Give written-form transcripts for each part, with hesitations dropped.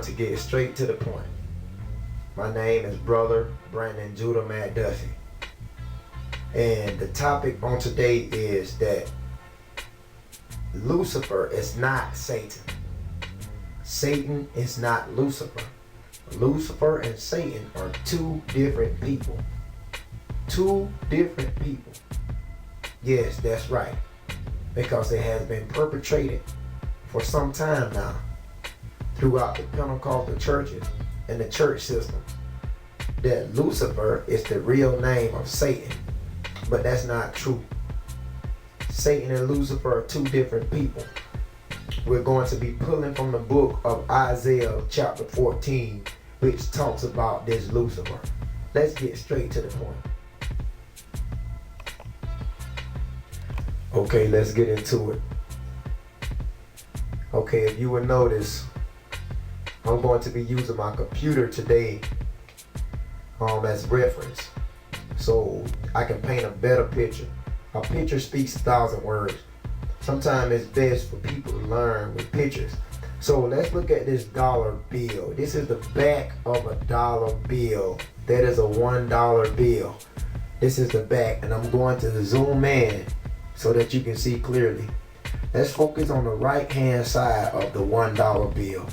to get straight to the point. My name is Brother Brandon Judah McDuffie. And the topic on today is that Lucifer is not Satan. Satan is not Lucifer. Lucifer and Satan are two different people. Two different people. Yes, that's right. Because it has been perpetrated for some time now throughout the Pentecostal churches and the church system that Lucifer is the real name of Satan. But that's not true. Satan and Lucifer are two different people. We're going to be pulling from the book of Isaiah chapter 14, which talks about this Lucifer. Let's get straight to the point. Okay, let's get into it. Okay, if you will notice, I'm going to be using my computer today as reference, so I can paint a better picture. A picture speaks 1,000 words. Sometimes it's best for people to learn with pictures. So let's look at this dollar bill. This is the back of a dollar bill. That is a $1 bill. This is the back, and I'm going to zoom in so that you can see clearly. Let's focus on the right hand side of the $1 bill.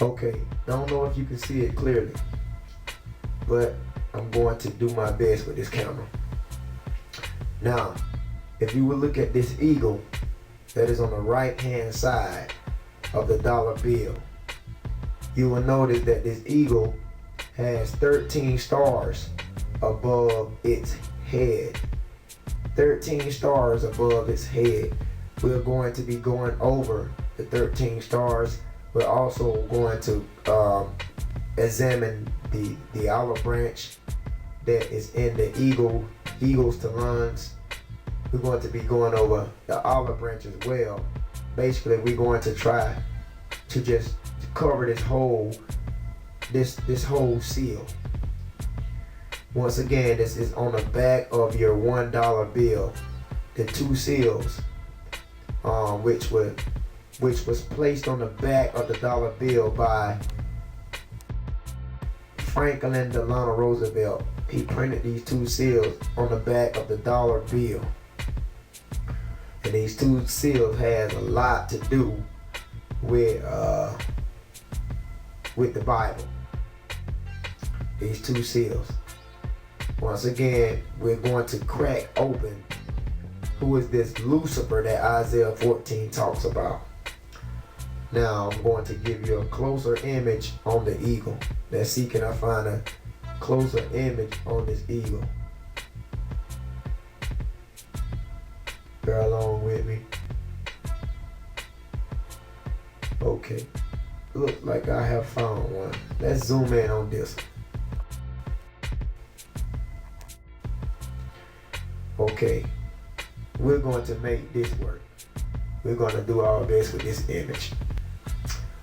Okay, don't know if you can see it clearly, but I'm going to do my best with this camera. Now, if you will look at this eagle that is on the right hand side of the dollar bill, you will notice that this eagle has 13 stars above its head. 13 stars above its head. We're going to be going over the 13 stars. We're also going to examine the olive branch that is in the eagle's talons. We're going to be going over the olive branch as well. Basically, we're going to try to just cover this whole seal. Once again, this is on the back of your $1 bill. The two seals, which was placed on the back of the dollar bill by Franklin Delano Roosevelt. He printed these two seals on the back of the dollar bill. And these two seals has a lot to do with the Bible. These two seals. Once again, we're going to crack open who is this Lucifer that Isaiah 14 talks about. Now I'm going to give you a closer image on the eagle. Let's see, can I find a closer image on this eagle? Bear along with me. Okay, looks like I have found one. Let's zoom in on this one. Okay, we're going to make this work. We're going to do our best with this image.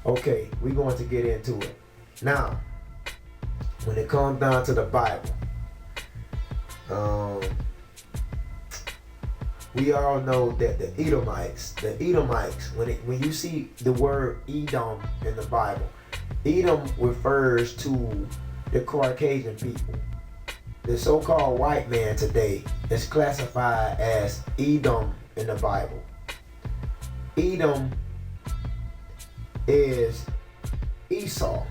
Okay, we're going to get into it. Now, when it comes down to the Bible, we all know that the Edomites, when you see the word Edom in the Bible, Edom refers to the Caucasian people. The so-called white man today is classified as Edom in the Bible. Edom is Esau.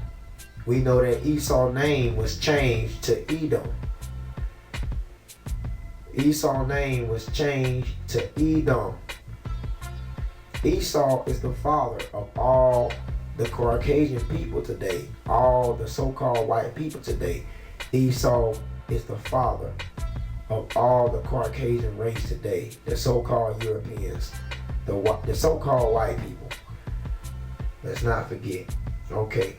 We know that Esau's name was changed to Edom. Esau's name was changed to Edom. Esau is the father of all the Caucasian people today, all the so-called white people today. Esau is the father of all the Caucasian race today, the so-called Europeans, the so-called white people. Let's not forget. Okay,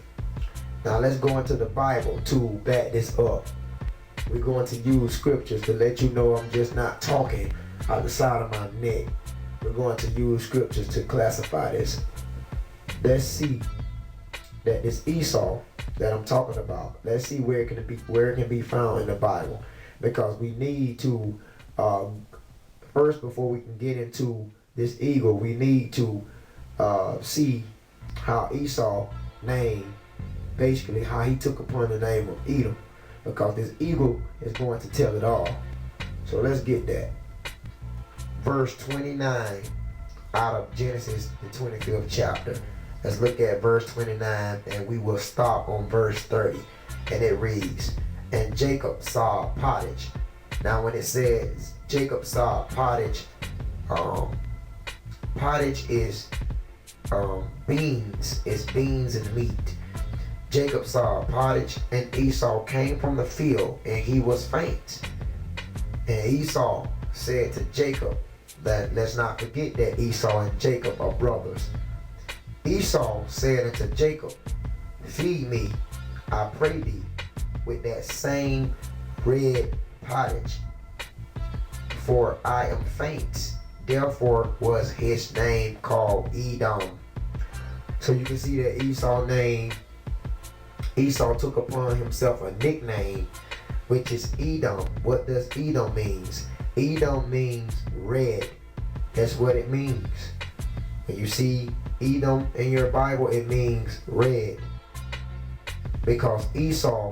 now let's go into the Bible to back this up. We're going to use scriptures to let you know I'm just not talking out the side of my neck. We're going to use scriptures to classify this. Let's see that this Esau that I'm talking about, let's see where it can be found in the Bible, because we need to First, before we can get into this eagle, we need to see how Esau named, basically how he took upon the name of Edom, because this eagle is going to tell it all. So let's get that. Verse 29 out of Genesis, the 25th chapter. Let's look at verse 29 and we will stop on verse 30. And it reads, and Jacob saw pottage. Now when it says Jacob saw pottage, pottage is beans. It's beans and meat. Jacob saw pottage, and Esau came from the field, and he was faint. And Esau said to Jacob, that let's not forget that Esau and Jacob are brothers. Esau said unto Jacob, feed me, I pray thee, with that same red pottage, for I am faint. Therefore was his name called Edom. So you can see that Esau took upon himself a nickname, which is Edom. What does Edom means? Edom means red. That's what it means. When you see Edom in your Bible, it means red. Because Esau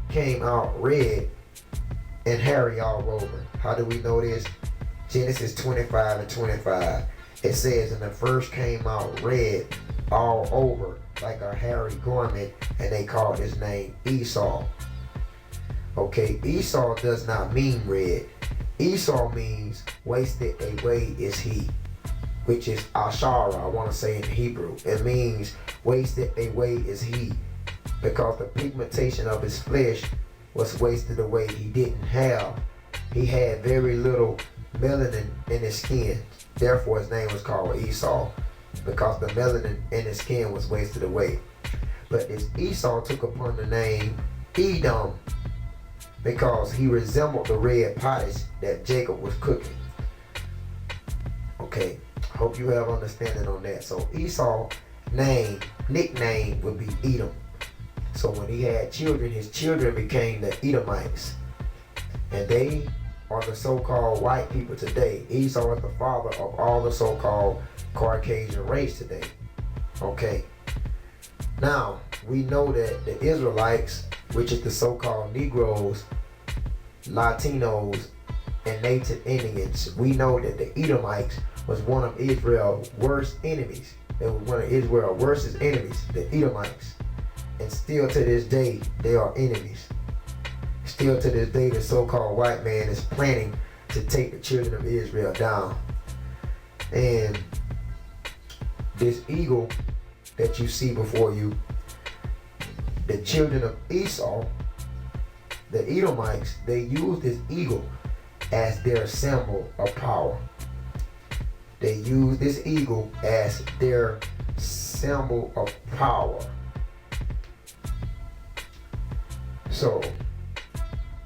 came out red and hairy all over. How do we know this? Genesis 25 and 25. It says, and the first came out red all over like a hairy garment, and they called his name Esau. Okay, Esau does not mean red. Esau means wasted away is he, which is Ashara, I want to say in Hebrew. It means wasted away is he, because the pigmentation of his flesh was wasted away. He had very little melanin in his skin. Therefore his name was called Esau, because the melanin in his skin was wasted away. But this Esau took upon the name Edom, because he resembled the red pottage that Jacob was cooking. Okay, hope you have understanding on that. So Esau's nickname would be Edom. So when he had children, his children became the Edomites. And they are the so-called white people today. Esau is the father of all the so-called Caucasian race today. Okay. Now, we know that the Israelites, which is the so-called Negroes, Latinos, and Native Indians, we know that the Edomites was one of Israel's worst enemies. They were one of Israel's worst enemies, the Edomites. And still to this day, they are enemies. Still to this day, the so-called white man is planning to take the children of Israel down. And this eagle that you see before you, the children of Esau, the Edomites, they use this eagle as their symbol of power. They use this eagle as their symbol of power. So,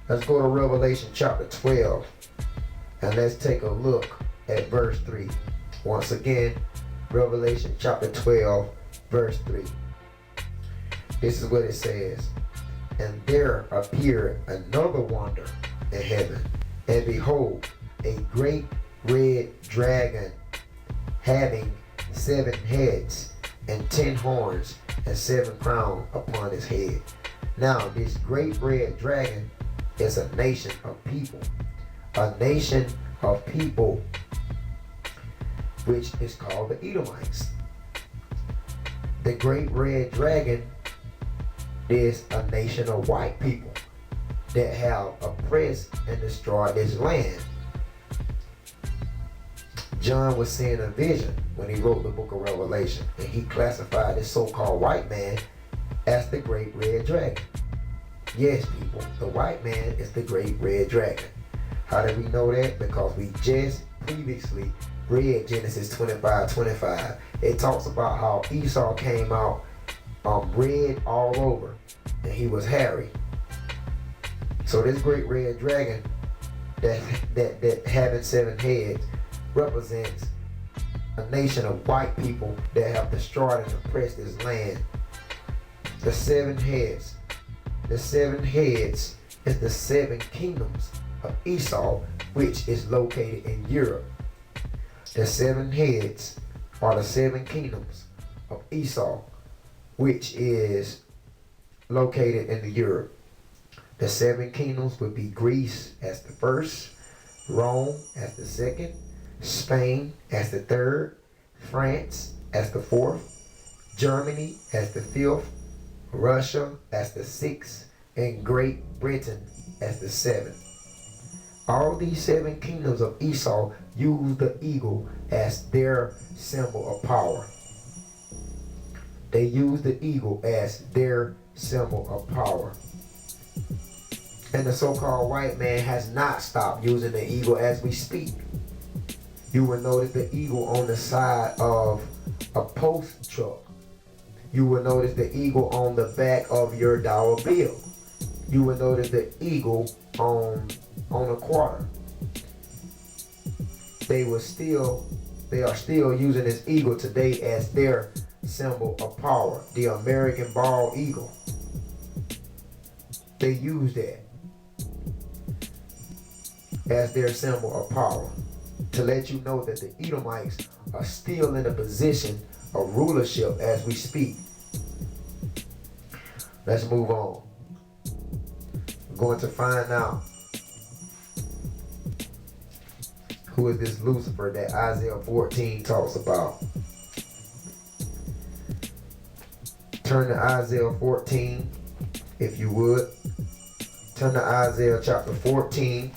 let's go to Revelation chapter 12 and let's take a look at verse 3. Once again, Revelation chapter 12, verse 3. This is what it says. And there appeared another wonder in heaven, and behold, a great red dragon, having 7 heads and 10 horns and 7 crowns upon his head. Now this great red dragon is a nation of people. A nation of people, which is called the Edomites. The great red dragon is a nation of white people that have oppressed and destroyed this land. John was seeing a vision when he wrote the book of Revelation, and he classified this so-called white man as the great red dragon. Yes, people, the white man is the great red dragon. How do we know that? Because we just previously read Genesis 25:25. It talks about how Esau came out red all over, and he was hairy. So this great red dragon that having 7 heads represents a nation of white people that have destroyed and oppressed this land. The 7 heads is the 7 kingdoms of Esau, which is located in Europe. The 7 heads are the 7 kingdoms of Esau, which is located in Europe. The 7 kingdoms would be Greece as the first, Rome as the second, Spain as the third, France as the fourth, Germany as the fifth, Russia as the sixth, and Great Britain as the seventh. All these 7 kingdoms of Esau use the eagle as their symbol of power. They use the eagle as their symbol of power. And the so-called white man has not stopped using the eagle as we speak. You will notice the eagle on the side of a post truck. You will notice the eagle on the back of your dollar bill. You will notice the eagle on a quarter. They are still using this eagle today as their symbol of power. The American bald eagle. They use that as their symbol of power to let you know that the Edomites are still in a position of rulership as we speak. Let's move on. We're going to find out who is this Lucifer that Isaiah 14 talks about. Turn to Isaiah 14, if you would. Turn to Isaiah chapter 14.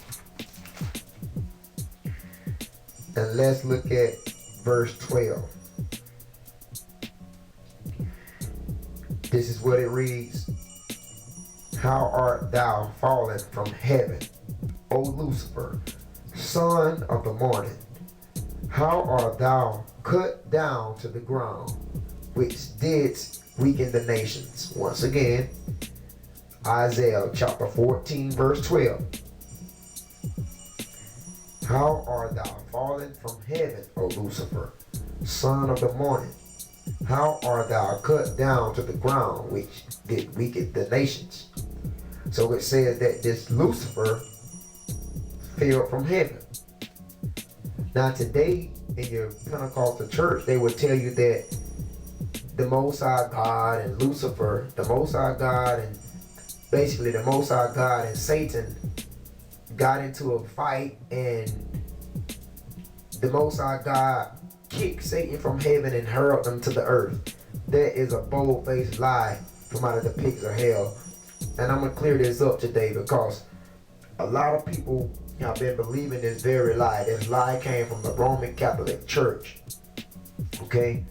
And let's look at verse 12. This is what it reads. How art thou fallen from heaven, O Lucifer, son of the morning? How art thou cut down to the ground, which didst weaken the nations? Once again, Isaiah chapter 14, verse 12. How art thou fallen from heaven, O Lucifer, son of the morning? How art thou cut down to the ground, which did weaken the nations? So it says that this Lucifer fell from heaven. Now today, in your Pentecostal church, they will tell you that the Most High God and Lucifer, the Most High God and basically the Most High God and Satan got into a fight, and the Most High God kicked Satan from heaven and hurled him to the earth. That is a bold-faced lie from out of the pits of hell. And I'm going to clear this up today because a lot of people have been believing this very lie. This lie came from the Roman Catholic Church. Okay?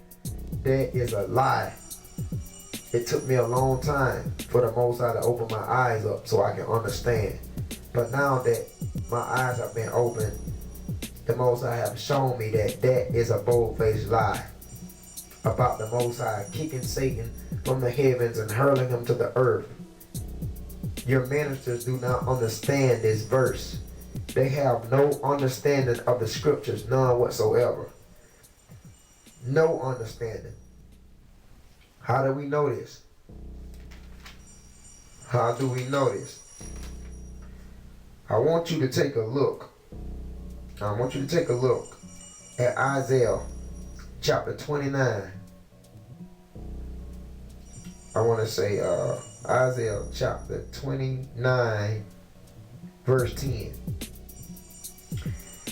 That is a lie. It took me a long time for the Most High to open my eyes up so I can understand. But now that my eyes have been opened, the Most High have shown me that that is a bold-faced lie about the Most High kicking Satan from the heavens and hurling him to the earth. Your ministers do not understand this verse. They have no understanding of the scriptures, none whatsoever. No understanding. How do we know this? How do we know this? I want you to take a look. I want you to take a look at Isaiah chapter 29. I want to say Isaiah chapter 29 verse 10.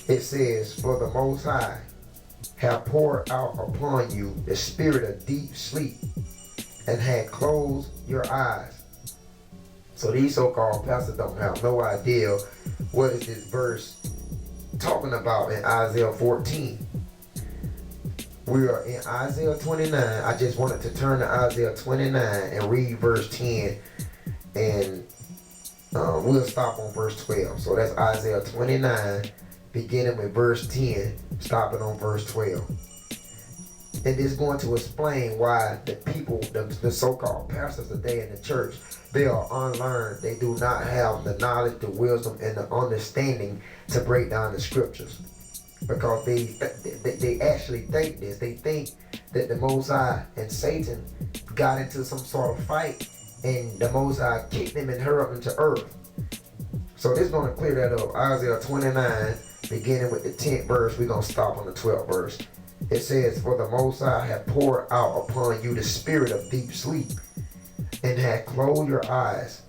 It says, for the Most High have poured out upon you the spirit of deep sleep and had closed your eyes. So these so-called pastors don't have no idea what is this verse talking about in Isaiah 14. We are in Isaiah 29. I just wanted to turn to Isaiah 29 and read verse 10, and we'll stop on verse 12. So that's Isaiah 29, beginning with verse 10, stopping on verse 12. And it's going to explain why the people, the so-called pastors today in the church, they are unlearned. They do not have the knowledge, the wisdom, and the understanding to break down the scriptures. Because they actually think this. They think that the Most High and Satan got into some sort of fight, and the Most High kicked them and hurled them to earth. So this is going to clear that up. Isaiah 29, beginning with the 10th verse, we're going to stop on the 12th verse. It says, "For the Most High hath poured out upon you the spirit of deep sleep, and hath closed your eyes.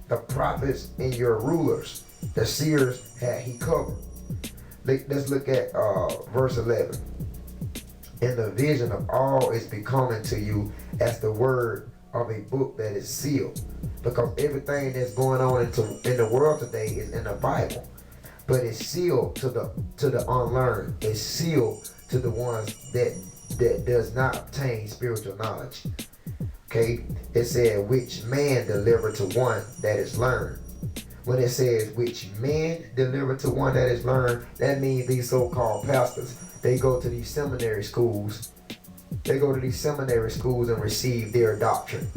The prophets and your rulers, the seers had he covered." Let's look at verse 11. "And the vision of all is becoming to you as the word of a book that is sealed." Because everything that's going on in the world today is in the Bible, but it's sealed to the unlearned. It's sealed to the ones that does not obtain spiritual knowledge. Okay, it said, "Which man deliver to one that is learned." When it says which man deliver to one that is learned, that means these so-called pastors, they go to these seminary schools. They go to these seminary schools and receive their doctrine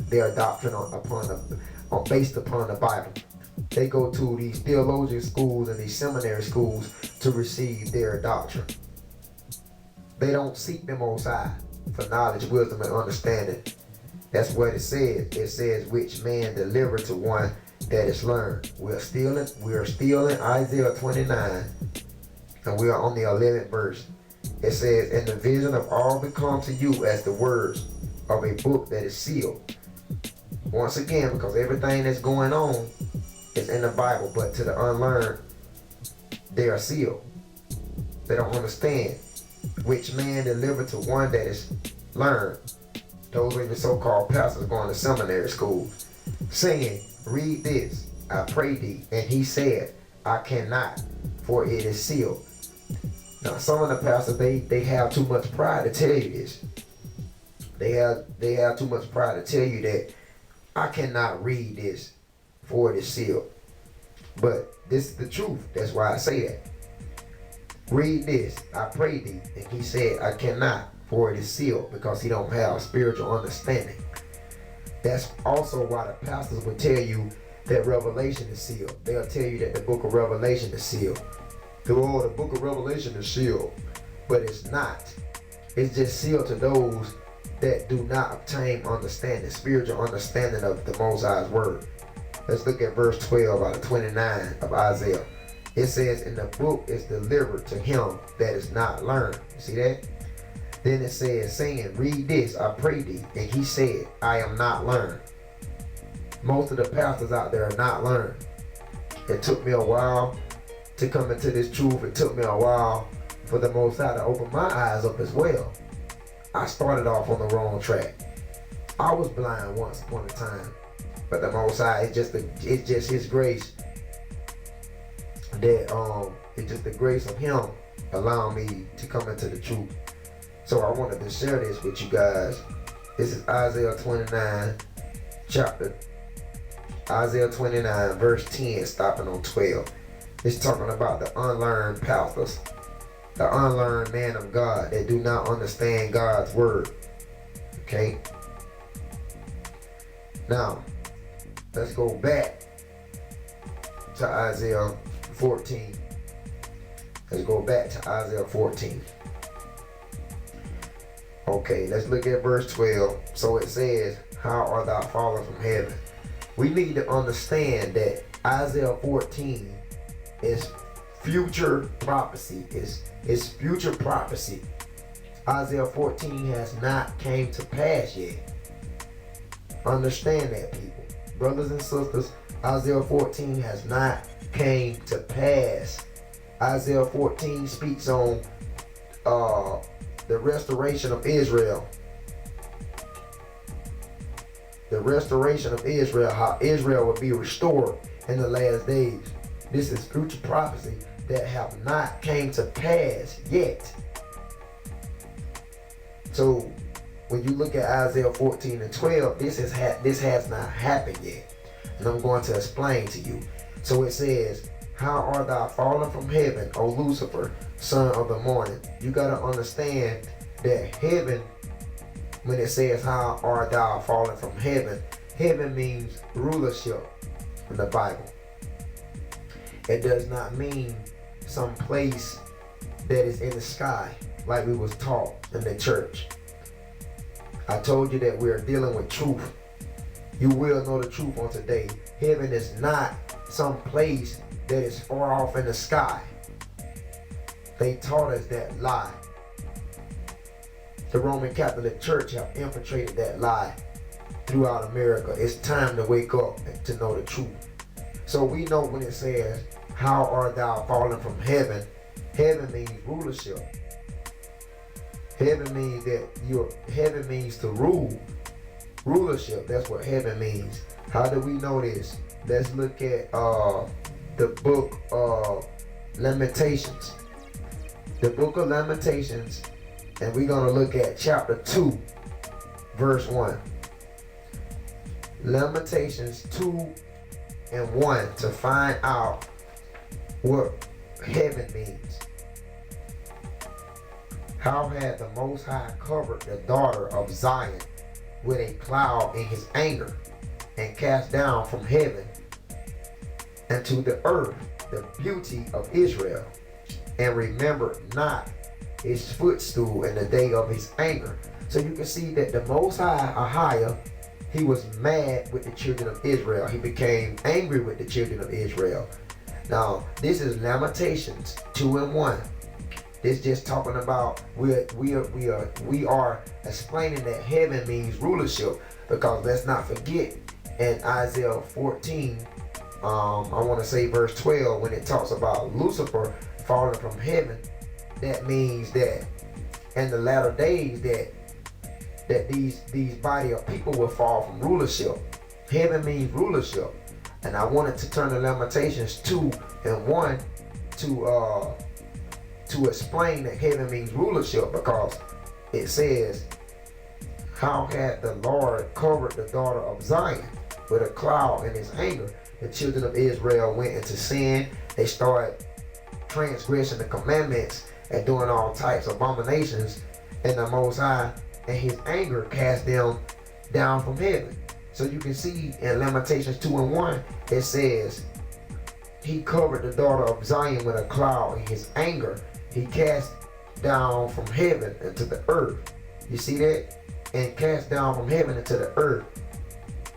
based upon the Bible. They go to these theologian schools and these seminary schools to receive their doctrine. They don't seek the Most High for knowledge, wisdom, and understanding. That's what it says. It says, "Which man deliver to one that is learned." We are still in Isaiah 29, and we are on the 11th verse. It says, "And the vision of all become to you as the words of a book that is sealed." Once again, because everything that's going on is in the Bible, but to the unlearned, they are sealed. They don't understand. "Which man deliver to one that is learned?" Those are the so-called pastors going to seminary schools, saying, "Read this, I pray thee." And he said, "I cannot, for it is sealed." Now, some of the pastors, they have too much pride to tell you this. They have too much pride to tell you that I cannot read this, for it is sealed. But this is the truth. That's why I say that. "Read this, I pray thee." And he said, "I cannot, for it is sealed," because he don't have spiritual understanding. That's also why the pastors will tell you that Revelation is sealed. They'll tell you that the book of Revelation is sealed. Oh, the book of Revelation is sealed. But it's not. It's just sealed to those that do not obtain understanding, spiritual understanding of the Most High's word. Let's look at verse 12 out of 29 of Isaiah. It says, "And the book is delivered to him that is not learned." You see that? Then it says, saying, "Read this, I pray thee." And he said, "I am not learned." Most of the pastors out there are not learned. It took me a while to come into this truth. It took me a while for the Most High to open my eyes up as well. I started off on the wrong track. I was blind once upon a time, but the Most High, it's just His grace that it's just the grace of Him allowing me to come into the truth. So I wanted to share this with you guys. This is Isaiah 29, Isaiah 29, verse 10, stopping on 12. It's talking about the unlearned pastors, the unlearned man of God that do not understand God's word. Okay? Now, let's go back to Isaiah 14. Let's go back to Isaiah 14. Okay, let's look at verse 12. So it says, "How art thou fallen from heaven?" We need to understand that Isaiah 14 is future prophecy. It's future prophecy. Isaiah 14 has not came to pass yet. Understand that, people. Brothers and sisters, Isaiah 14 has not came to pass. Isaiah 14 speaks on the restoration of Israel. The restoration of Israel, how Israel will be restored in the last days. This is future prophecy that have not came to pass yet. So when you look at Isaiah 14 and 12, this has not happened yet. And I'm going to explain to you. So it says, "How art thou fallen from heaven, O Lucifer, son of the morning?" You got to understand that heaven, when it says, "How art thou fallen from heaven," heaven means rulership in the Bible. It does not mean some place that is in the sky like we was taught in the church. I told you that we are dealing with truth. You will know the truth on today. Heaven is not some place that is far off in the sky. They taught us that lie. The Roman Catholic Church have infiltrated that lie throughout America. It's time to wake up and to know the truth. So we know when it says, how art thou fallen from heaven? Heaven means rulership. Heaven means to rule. Rulership, that's what heaven means. How do we know this? Let's look at the book of Lamentations. The book of Lamentations, and we're going to look at chapter 2, verse 1. Lamentations 2 and 1 to find out what heaven means. How had the Most High covered the daughter of Zion with a cloud in his anger, and cast down from heaven unto the earth the beauty of Israel, and remembered not his footstool in the day of his anger. So you can see that the Most High, Ahia, he was mad with the children of Israel. He became angry with the children of Israel. Now, this is Lamentations 2 and 1. This just talking about we are explaining that heaven means rulership, because let's not forget in Isaiah 14, I want to say verse 12, when it talks about Lucifer falling from heaven, that means that in the latter days that these body of people will fall from rulership. Heaven means rulership. And I wanted to turn to Lamentations 2 and 1 to explain that heaven means rulership, because it says, how had the Lord covered the daughter of Zion with a cloud in his anger? The children of Israel went into sin. They started transgressing the commandments and doing all types of abominations, and the Most High and his anger cast them down from heaven. So you can see in Lamentations 2 and 1, it says, he covered the daughter of Zion with a cloud in his anger. He cast down from heaven into the earth. You see that? And cast down from heaven into the earth.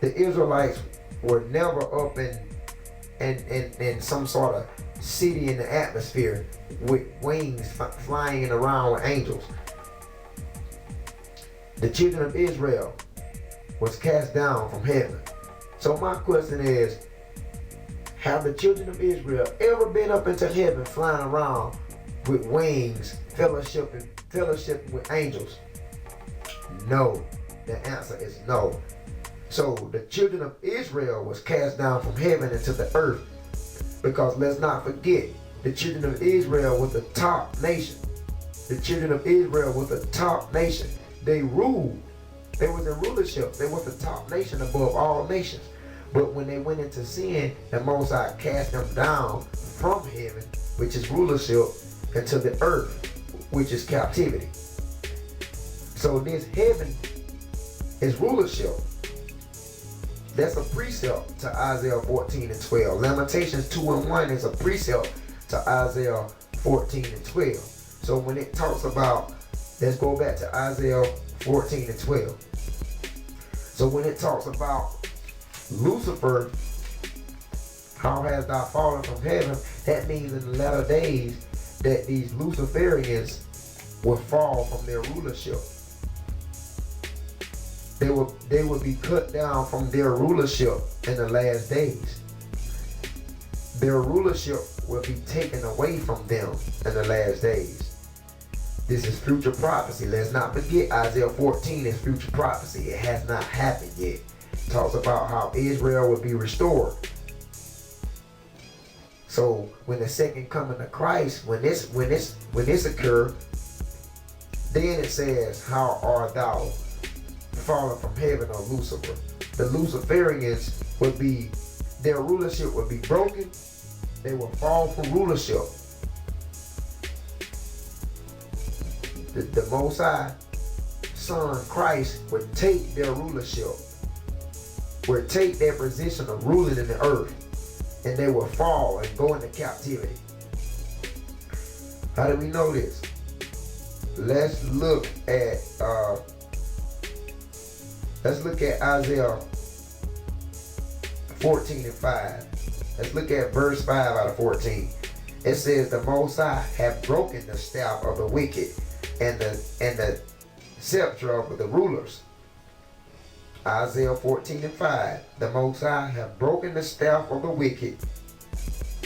The Israelites were never up in some sort of city in the atmosphere with wings flying around with angels. The children of Israel was cast down from heaven. So my question is, have the children of Israel ever been up into heaven flying around with wings, fellowshipping with angels? No. The answer is no. So the children of Israel was cast down from heaven into the earth, because let's not forget, the children of Israel was the top nation. The children of Israel was the top nation. They ruled. They was in rulership. They was the top nation above all nations. But when they went into sin, the Most High cast them down from heaven, which is rulership, into the earth, which is captivity. So this heaven is rulership. That's a precept to Isaiah 14 and 12. Lamentations 2 and 1 is a precept to Isaiah 14 and 12. So when it talks about, let's go back to Isaiah 14 and 12. So when it talks about Lucifer, how has thou fallen from heaven? That means in the latter days that these Luciferians will fall from their rulership. They will be cut down from their rulership in the last days. Their rulership will be taken away from them in the last days. This is future prophecy. Let's not forget, Isaiah 14 is future prophecy. It has not happened yet. It talks about how Israel will be restored. So when the second coming of Christ, when this occurs, then it says, how art thou fallen from heaven, O Lucifer? The Luciferians would be, their rulership would be broken. They will fall from rulership. The Most High Son Christ would take their rulership, would take their position of ruling in the earth, and they will fall and go into captivity. How do we know this? Let's look at Isaiah 14 and 5. Let's look at verse 5 out of 14. It says, the Most High have broken the staff of the wicked and the scepter of the rulers. Isaiah 14 and 5. The Most High have broken the staff of the wicked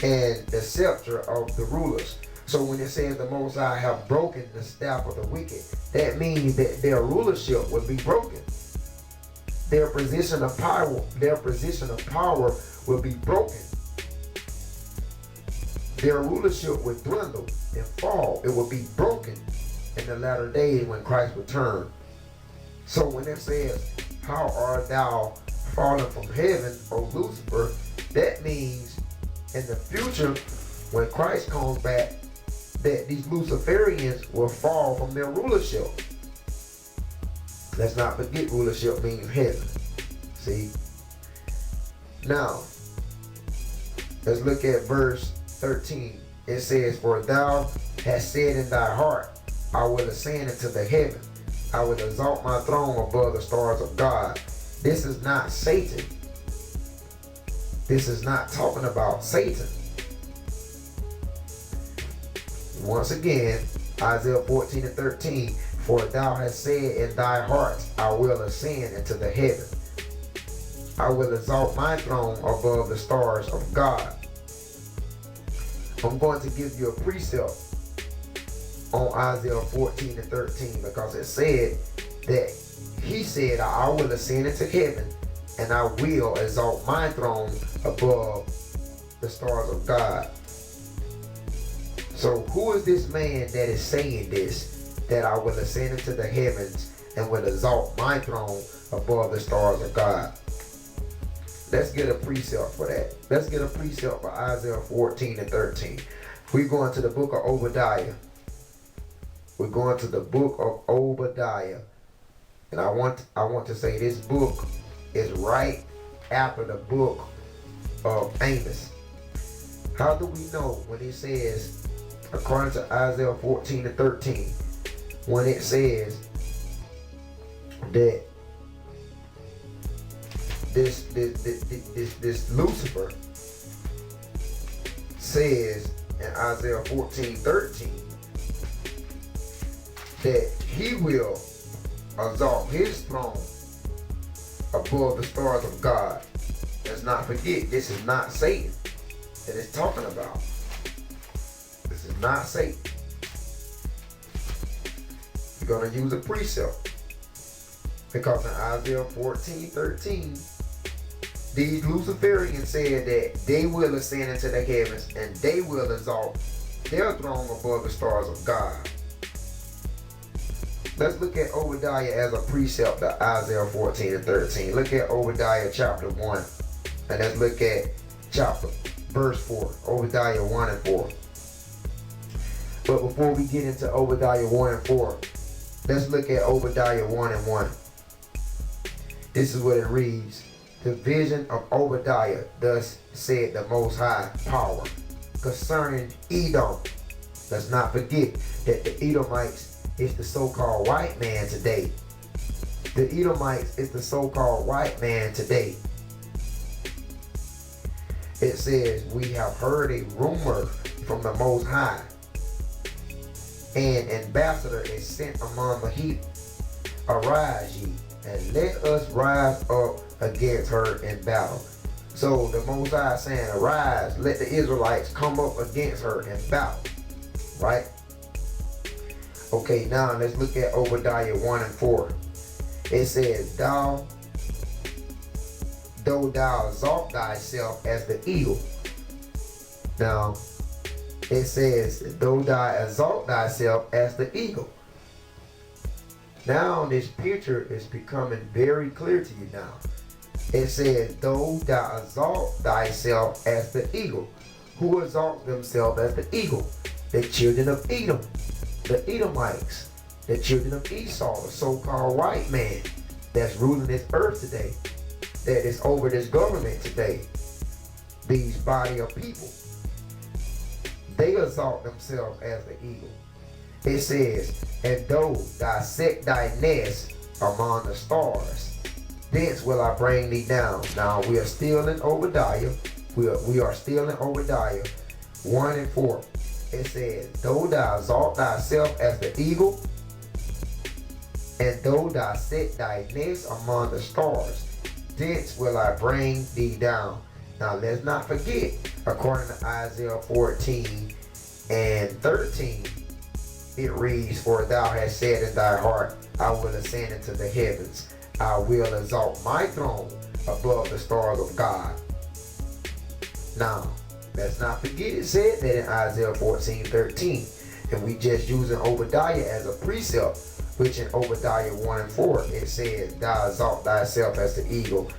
and the scepter of the rulers. So when it says the Most High have broken the staff of the wicked, that means that their rulership will be broken. Their position of power will be broken. Their rulership will dwindle and fall. It will be broken in the latter days when Christ returns. So when it says, how art thou fallen from heaven, O Lucifer, that means in the future, when Christ comes back, that these Luciferians will fall from their rulership. Let's not forget rulership means heaven. See? Now, let's look at verse 13. It says, for thou hast said in thy heart, I will ascend into the heaven. I will exalt my throne above the stars of God. This is not Satan. This is not talking about Satan. Once again, Isaiah 14 and 13, for thou hast said in thy heart, I will ascend into the heaven. I will exalt my throne above the stars of God. I'm going to give you a precept on Isaiah 14 and 13 because it said that he said, I will ascend into heaven and I will exalt my throne above the stars of God. So who is this man that is saying this, that I will ascend into the heavens and will exalt my throne above the stars of God? Let's get a precept for that. Let's get a precept for Isaiah 14 and 13. We're going to the book of Obadiah. We're going to the book of Obadiah. And I want to say this book is right after the book of Amos. How do we know when it says, according to Isaiah 14 and 13, when it says that this Lucifer says in Isaiah 14:13 that he will exalt his throne above the stars of God. Let's not forget, this is not Satan that it's talking about. This is not Satan. We're going to use a precept because in Isaiah 14:13 these Luciferians said that they will ascend into the heavens and they will exalt their throne above the stars of God. Let's look at Obadiah as a precept to Isaiah 14 and 13. Look at Obadiah chapter 1. And let's look at verse 4. Obadiah 1 and 4. But before we get into Obadiah 1 and 4, let's look at Obadiah 1 and 1. This is what it reads. The vision of Obadiah, thus said the Most High power, concerning Edom. Let's not forget that the Edomites is the so-called white man today. The Edomites is the so-called white man today. It says, we have heard a rumor from the Most High. An ambassador is sent among the heap. Arise ye, and let us rise up against her in battle. So the Most High saying, arise, let the Israelites come up against her in battle. Right? Okay, now let's look at Obadiah 1 and 4. It says, though thou exalt thyself as the eagle. Now, it says, though thou exalt thyself as the eagle. Now this picture is becoming very clear to you now. It says, though thou exalt thyself as the eagle. Who exalts themselves as the eagle? The children of Edom, the Edomites, the children of Esau, the so-called white man that's ruling this earth today, that is over this government today. These body of people, they exalt themselves as the eagle. It says, and though thou set thy nest among the stars, thence will I bring thee down. Now we are still in Obadiah, We are still in Obadiah 1 and 4. It says, though thou exalt thyself as the eagle, and though thou set thy nest among the stars, thence will I bring thee down. Now let's not forget, according to Isaiah 14 and 13, it reads, for thou hast said in thy heart, I will ascend into the heavens. I will exalt my throne above the stars of God. Now, let's not forget it said that in Isaiah 14:13. And we just using Obadiah as a precept, which in Obadiah 1 and 4, it says, thou exalt thyself as the eagle,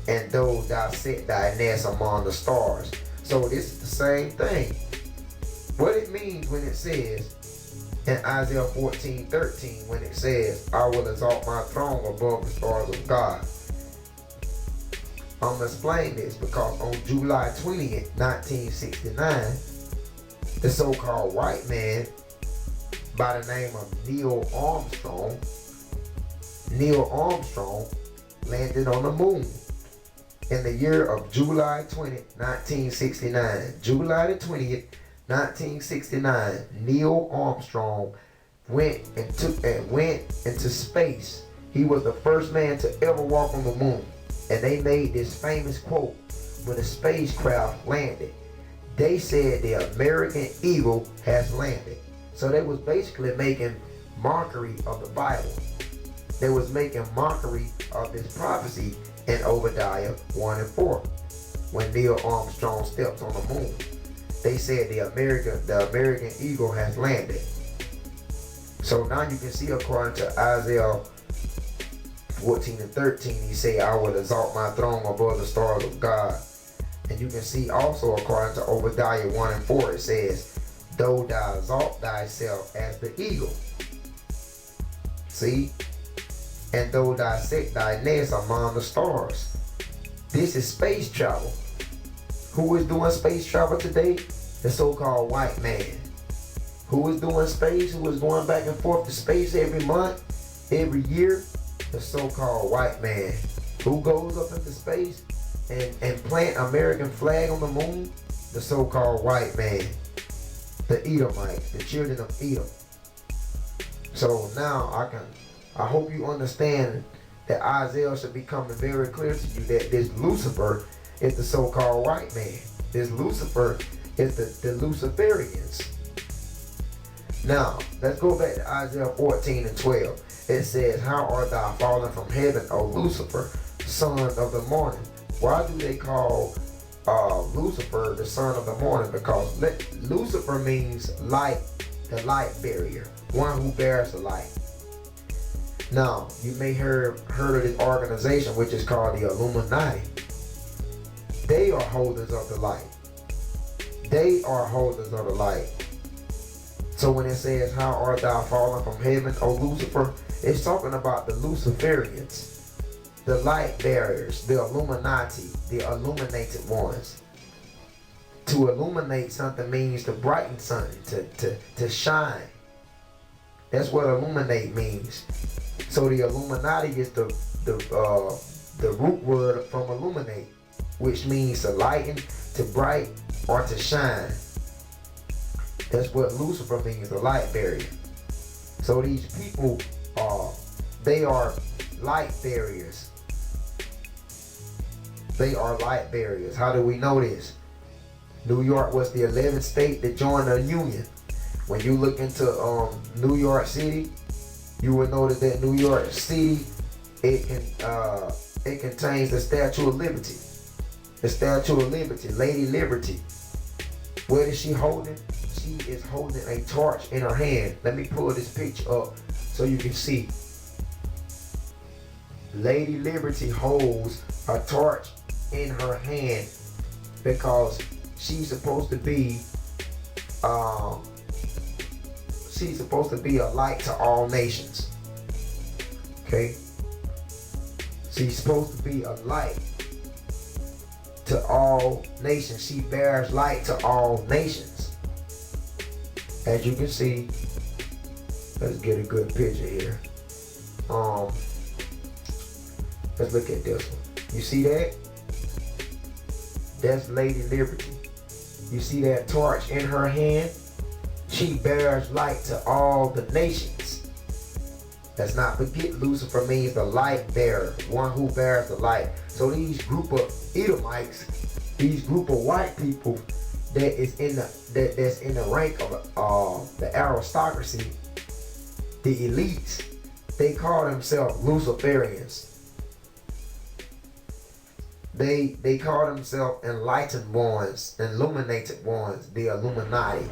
and though thou set thy nest among the stars. So this is the same thing. What it means when it says in Isaiah 14:13, when it says, I will exalt my throne above the stars of God. I'm going to explain this because on July 20th, 1969, the so-called white man by the name of Neil Armstrong landed on the moon in the year of July 20th, 1969. July the 20th, 1969, Neil Armstrong went into space. He was the first man to ever walk on the moon. And they made this famous quote when the spacecraft landed. They said the American eagle has landed. So they was basically making mockery of the Bible. They was making mockery of this prophecy in Obadiah 1 and 4. When Neil Armstrong stepped on the moon, they said the American eagle has landed. So now you can see, according to Isaiah 14 and 13, he say, I will exalt my throne above the stars of God. And you can see also, according to Obadiah 1 and 4, it says, though thou exalt thyself as the eagle. See? And though thou set thy nest among the stars. This is space travel. Who is doing space travel today? The so-called white man. Who is doing space? Who is going back and forth to space every month, every year? The so-called white man. Who goes up into space and plant American flag on the moon? The so-called white man. The Edomites, the children of Edom. So now I hope you understand that Isaiah should be coming very clear to you that this Lucifer is the so-called white man. This Lucifer is the Luciferians. Now, let's go back to Isaiah 14 and 12. It says, how art thou fallen from heaven, O Lucifer, son of the morning? Why do they call Lucifer the son of the morning? Because Lucifer means light, the light barrier, one who bears the light. Now, you may heard of this organization which is called the Illuminati. They are holders of the light. They are holders of the light. So when it says, how art thou fallen from heaven, O Lucifer, it's talking about the Luciferians, the light bearers, the Illuminati, the illuminated ones. To illuminate something means to brighten something, to shine. That's what illuminate means. So the Illuminati is the root word from illuminate, which means to lighten, to bright, or to shine. That's what Lucifer means, the light barrier. So these people they are light barriers. They are light barriers. How do we know this? New York was the 11th state that joined the Union. When you look into New York City, you will notice that New York City, it contains the Statue of Liberty. The Statue of Liberty, Lady Liberty. What is she holding? She is holding a torch in her hand. Let me pull this picture up so you can see. Lady Liberty holds a torch in her hand because she's supposed to be a light to all nations. Okay? She's supposed to be a light to all nations. She bears light to all nations. As you can see, let's get a good picture here. Let's look at this one. You see that? That's Lady Liberty. You see that torch in her hand? She bears light to all the nations. Let's not forget Lucifer means the light bearer, one who bears the light. So these group of Edomites, these group of white people that's in the rank of the aristocracy, the elites, they call themselves Luciferians. They call themselves enlightened ones, illuminated ones, the Illuminati,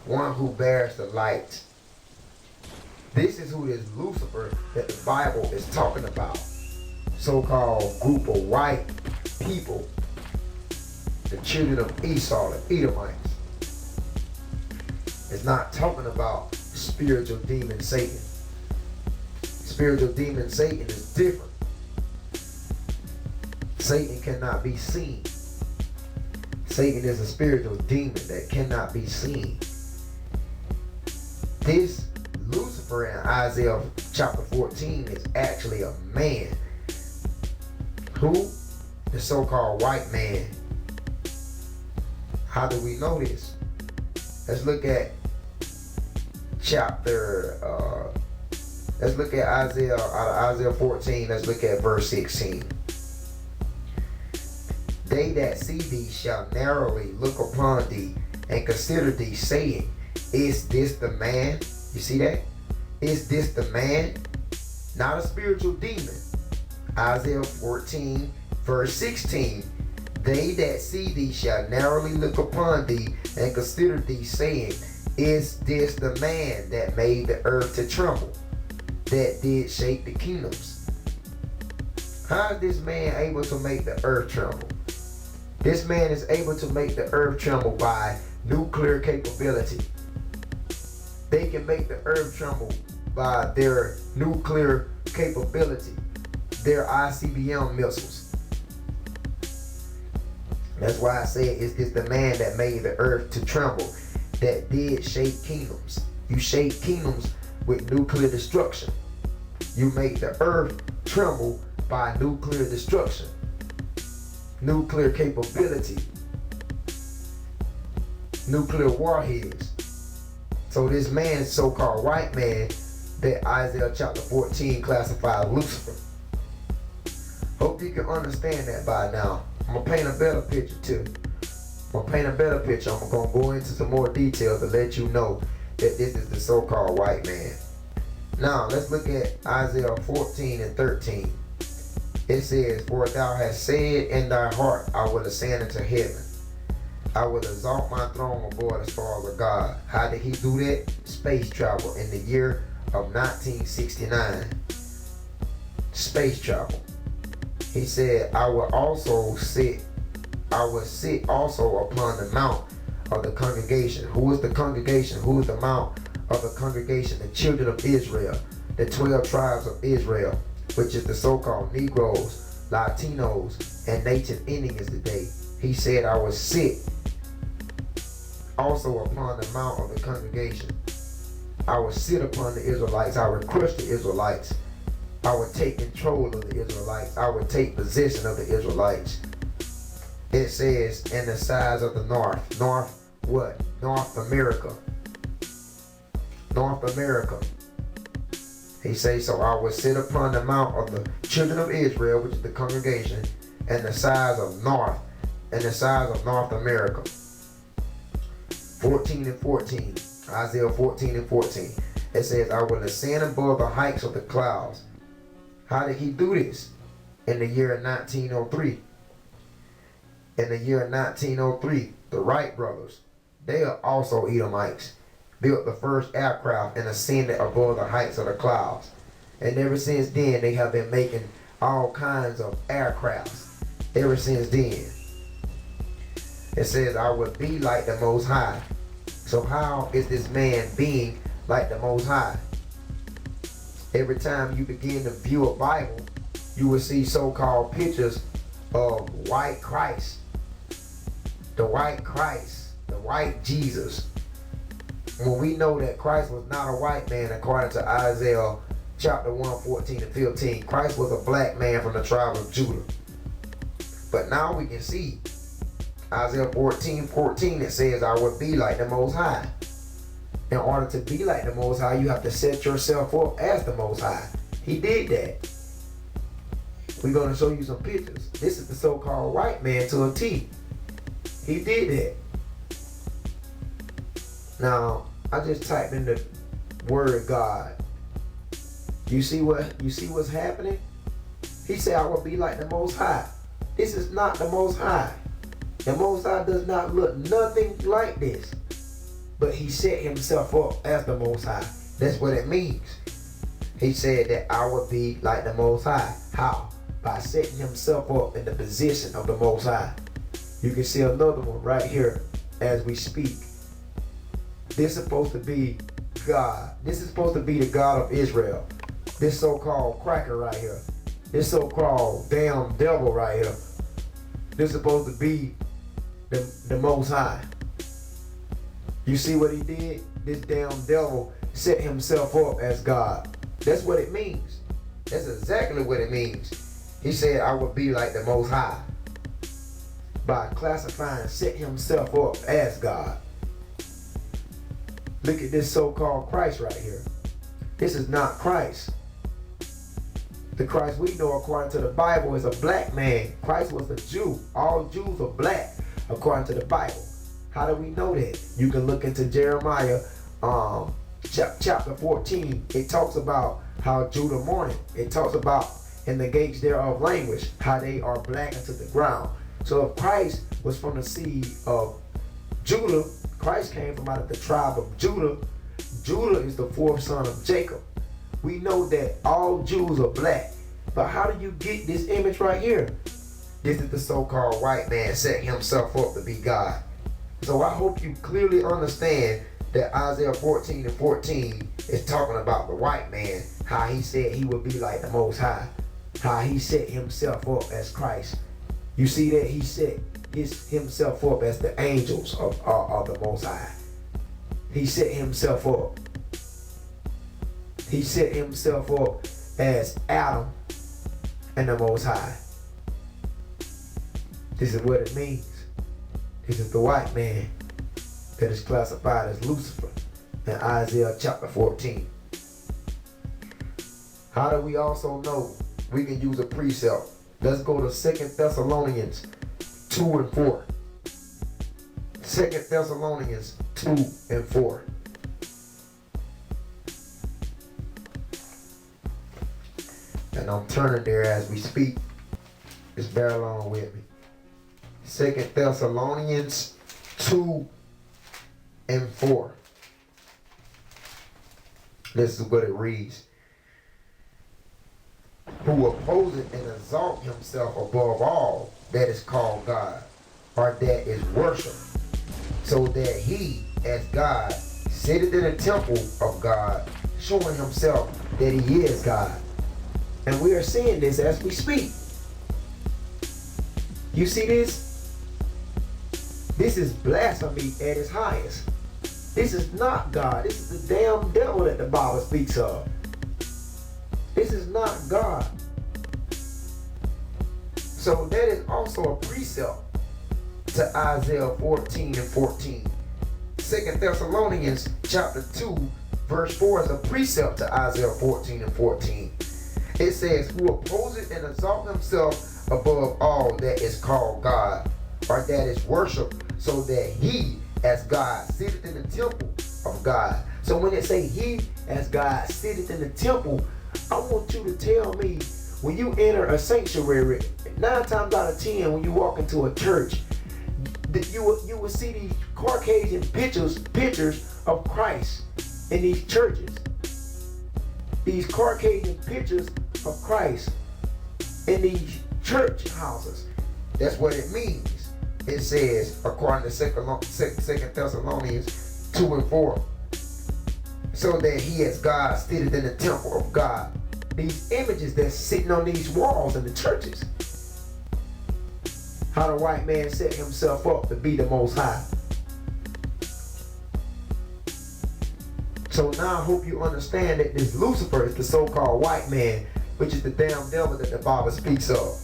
one who bears the light. This is who this Lucifer that the Bible is talking about. So-called group of white people, the children of Esau, the Edomites. It's not talking about spiritual demon Satan. Spiritual demon Satan is different. Satan cannot be seen. Satan is a spiritual demon that cannot be seen. This Lucifer in Isaiah chapter 14 is actually a man. Who? The so-called white man. How do we know this? Let's look at let's look at Isaiah, out of Isaiah 14, let's look at verse 16. They that see thee shall narrowly look upon thee and consider thee, saying, is this the man? You see that? Is this the man? Not a spiritual demon. Isaiah 14, verse 16. They that see thee shall narrowly look upon thee and consider thee, saying, is this the man that made the earth to tremble, that did shake the kingdoms? How is this man able to make the earth tremble? This man is able to make the earth tremble by nuclear capability. They can make the earth tremble by their nuclear capability, their I.S.U.P.K missiles. That's why I say it's the man that made the earth to tremble, that did shake kingdoms. You shake kingdoms with nuclear destruction. You make the earth tremble by nuclear destruction, nuclear capability, nuclear warheads. So this man, so-called white man, that Isaiah chapter 14 classified Lucifer. Hope you can understand that by now. I'm going to paint a better picture too. I'm going to go into some more details to let you know that this is the so-called white man. Now, let's look at Isaiah 14 and 13. It says, for thou hast said in thy heart, I will ascend into heaven. I will exalt my throne above the stars of God. How did he do that? Space travel in the year of 1969. Space travel. He said, I will sit also upon the mount of the congregation. Who is the congregation? Who is the mount of the congregation? The children of Israel, the 12 tribes of Israel, which is the so-called Negroes, Latinos, and Native Indians today. He said, I will sit also upon the mount of the congregation. I will sit upon the Israelites. I will crush the Israelites. I will take control of the Israelites. I will take possession of the Israelites. It says, in the sides of the north. North what? North America. North America. He says, so I will sit upon the mount of the children of Israel, which is the congregation, and the sides of North, and the sides of North America. 14 and 14. Isaiah 14 and 14. It says, I will ascend above the heights of the clouds. How did he do this? In the year 1903. In the year 1903, the Wright brothers, they are also Edomites, built the first aircraft and ascended above the heights of the clouds. And ever since then, they have been making all kinds of aircrafts. Ever since then. It says, I will be like the Most High. So how is this man being like the Most High? Every time you begin to view a Bible, you will see so-called pictures of white Christ. The white Christ, the white Jesus. When we know that Christ was not a white man, according to Isaiah chapter 1, 14 and 15, Christ was a black man from the tribe of Judah. But now we can see Isaiah 14:14, it says, I will be like the Most High. In order to be like the Most High, you have to set yourself up as the Most High. He did that. We're going to show you some pictures. This is the so-called white man to a T. He did that. Now, I just typed in the word God. You see what's happening? He said, I will be like the Most High. This is not the Most High. The Most High does not look nothing like this. But he set himself up as the Most High. That's what it means. He said that I will be like the Most High. How? By setting himself up in the position of the Most High. You can see another one right here as we speak. This is supposed to be God. This is supposed to be the God of Israel. This so-called cracker right here. This so-called damn devil right here. This is supposed to be the Most High. You see what he did? This damn devil set himself up as God. That's what it means. That's exactly what it means. He said, I will be like the Most High. By classifying, set himself up as God. Look at this so-called Christ right here. This is not Christ. The Christ we know according to the Bible is a black man. Christ was a Jew. All Jews are black according to the Bible. How do we know that? You can look into Jeremiah chapter 14. It talks about how Judah mourning. It talks about in the gates thereof language, how they are blackened to the ground. So if Christ was from the seed of Judah, Christ came from out of the tribe of Judah. Judah is the fourth son of Jacob. We know that all Jews are black. But how do you get this image right here? This is the so-called white man setting himself up to be God. So I hope you clearly understand that Isaiah 14:14 is talking about the white man, how he said he would be like the Most High, how he set himself up as Christ. You see that he set himself up as the angels of the Most High. He set himself up. He set himself up as Adam and the Most High. This is what it means. This is the white man that is classified as Lucifer in Isaiah chapter 14. How do we also know we can use a precept? Let's go to 2 Thessalonians 2:4. 2 Thessalonians 2:4. And I'm turning there as we speak. Just bear along with me. 2 Thessalonians 2:4. This is what it reads. Who opposes and exalts himself above all that is called God, or that is worship, so that he, as God, sitteth in the temple of God, showing himself that he is God. And we are seeing this as we speak. You see this? This is blasphemy at its highest. This is not God. This is the damn devil that the Bible speaks of. This is not God. So that is also a precept to Isaiah 14:14. 2 Thessalonians chapter 2 verse 4 is a precept to Isaiah 14:14. It says, who opposes and exalts himself above all that is called God, or that is worship, so that he, as God, sitteth in the temple of God. So when it say he, as God, sitteth in the temple, I want you to tell me, when you enter a sanctuary, 9 times out of 10, when you walk into a church, you will see these Caucasian pictures of Christ in these churches. These Caucasian pictures of Christ in these church houses. That's what it means. It says, according to 2 Thessalonians 2:4, so that he as God sitteth in the temple of God. These images that's sitting on these walls in the churches. How the white man set himself up to be the Most High. So now I hope you understand that this Lucifer is the so-called white man, which is the damn devil that the Bible speaks of.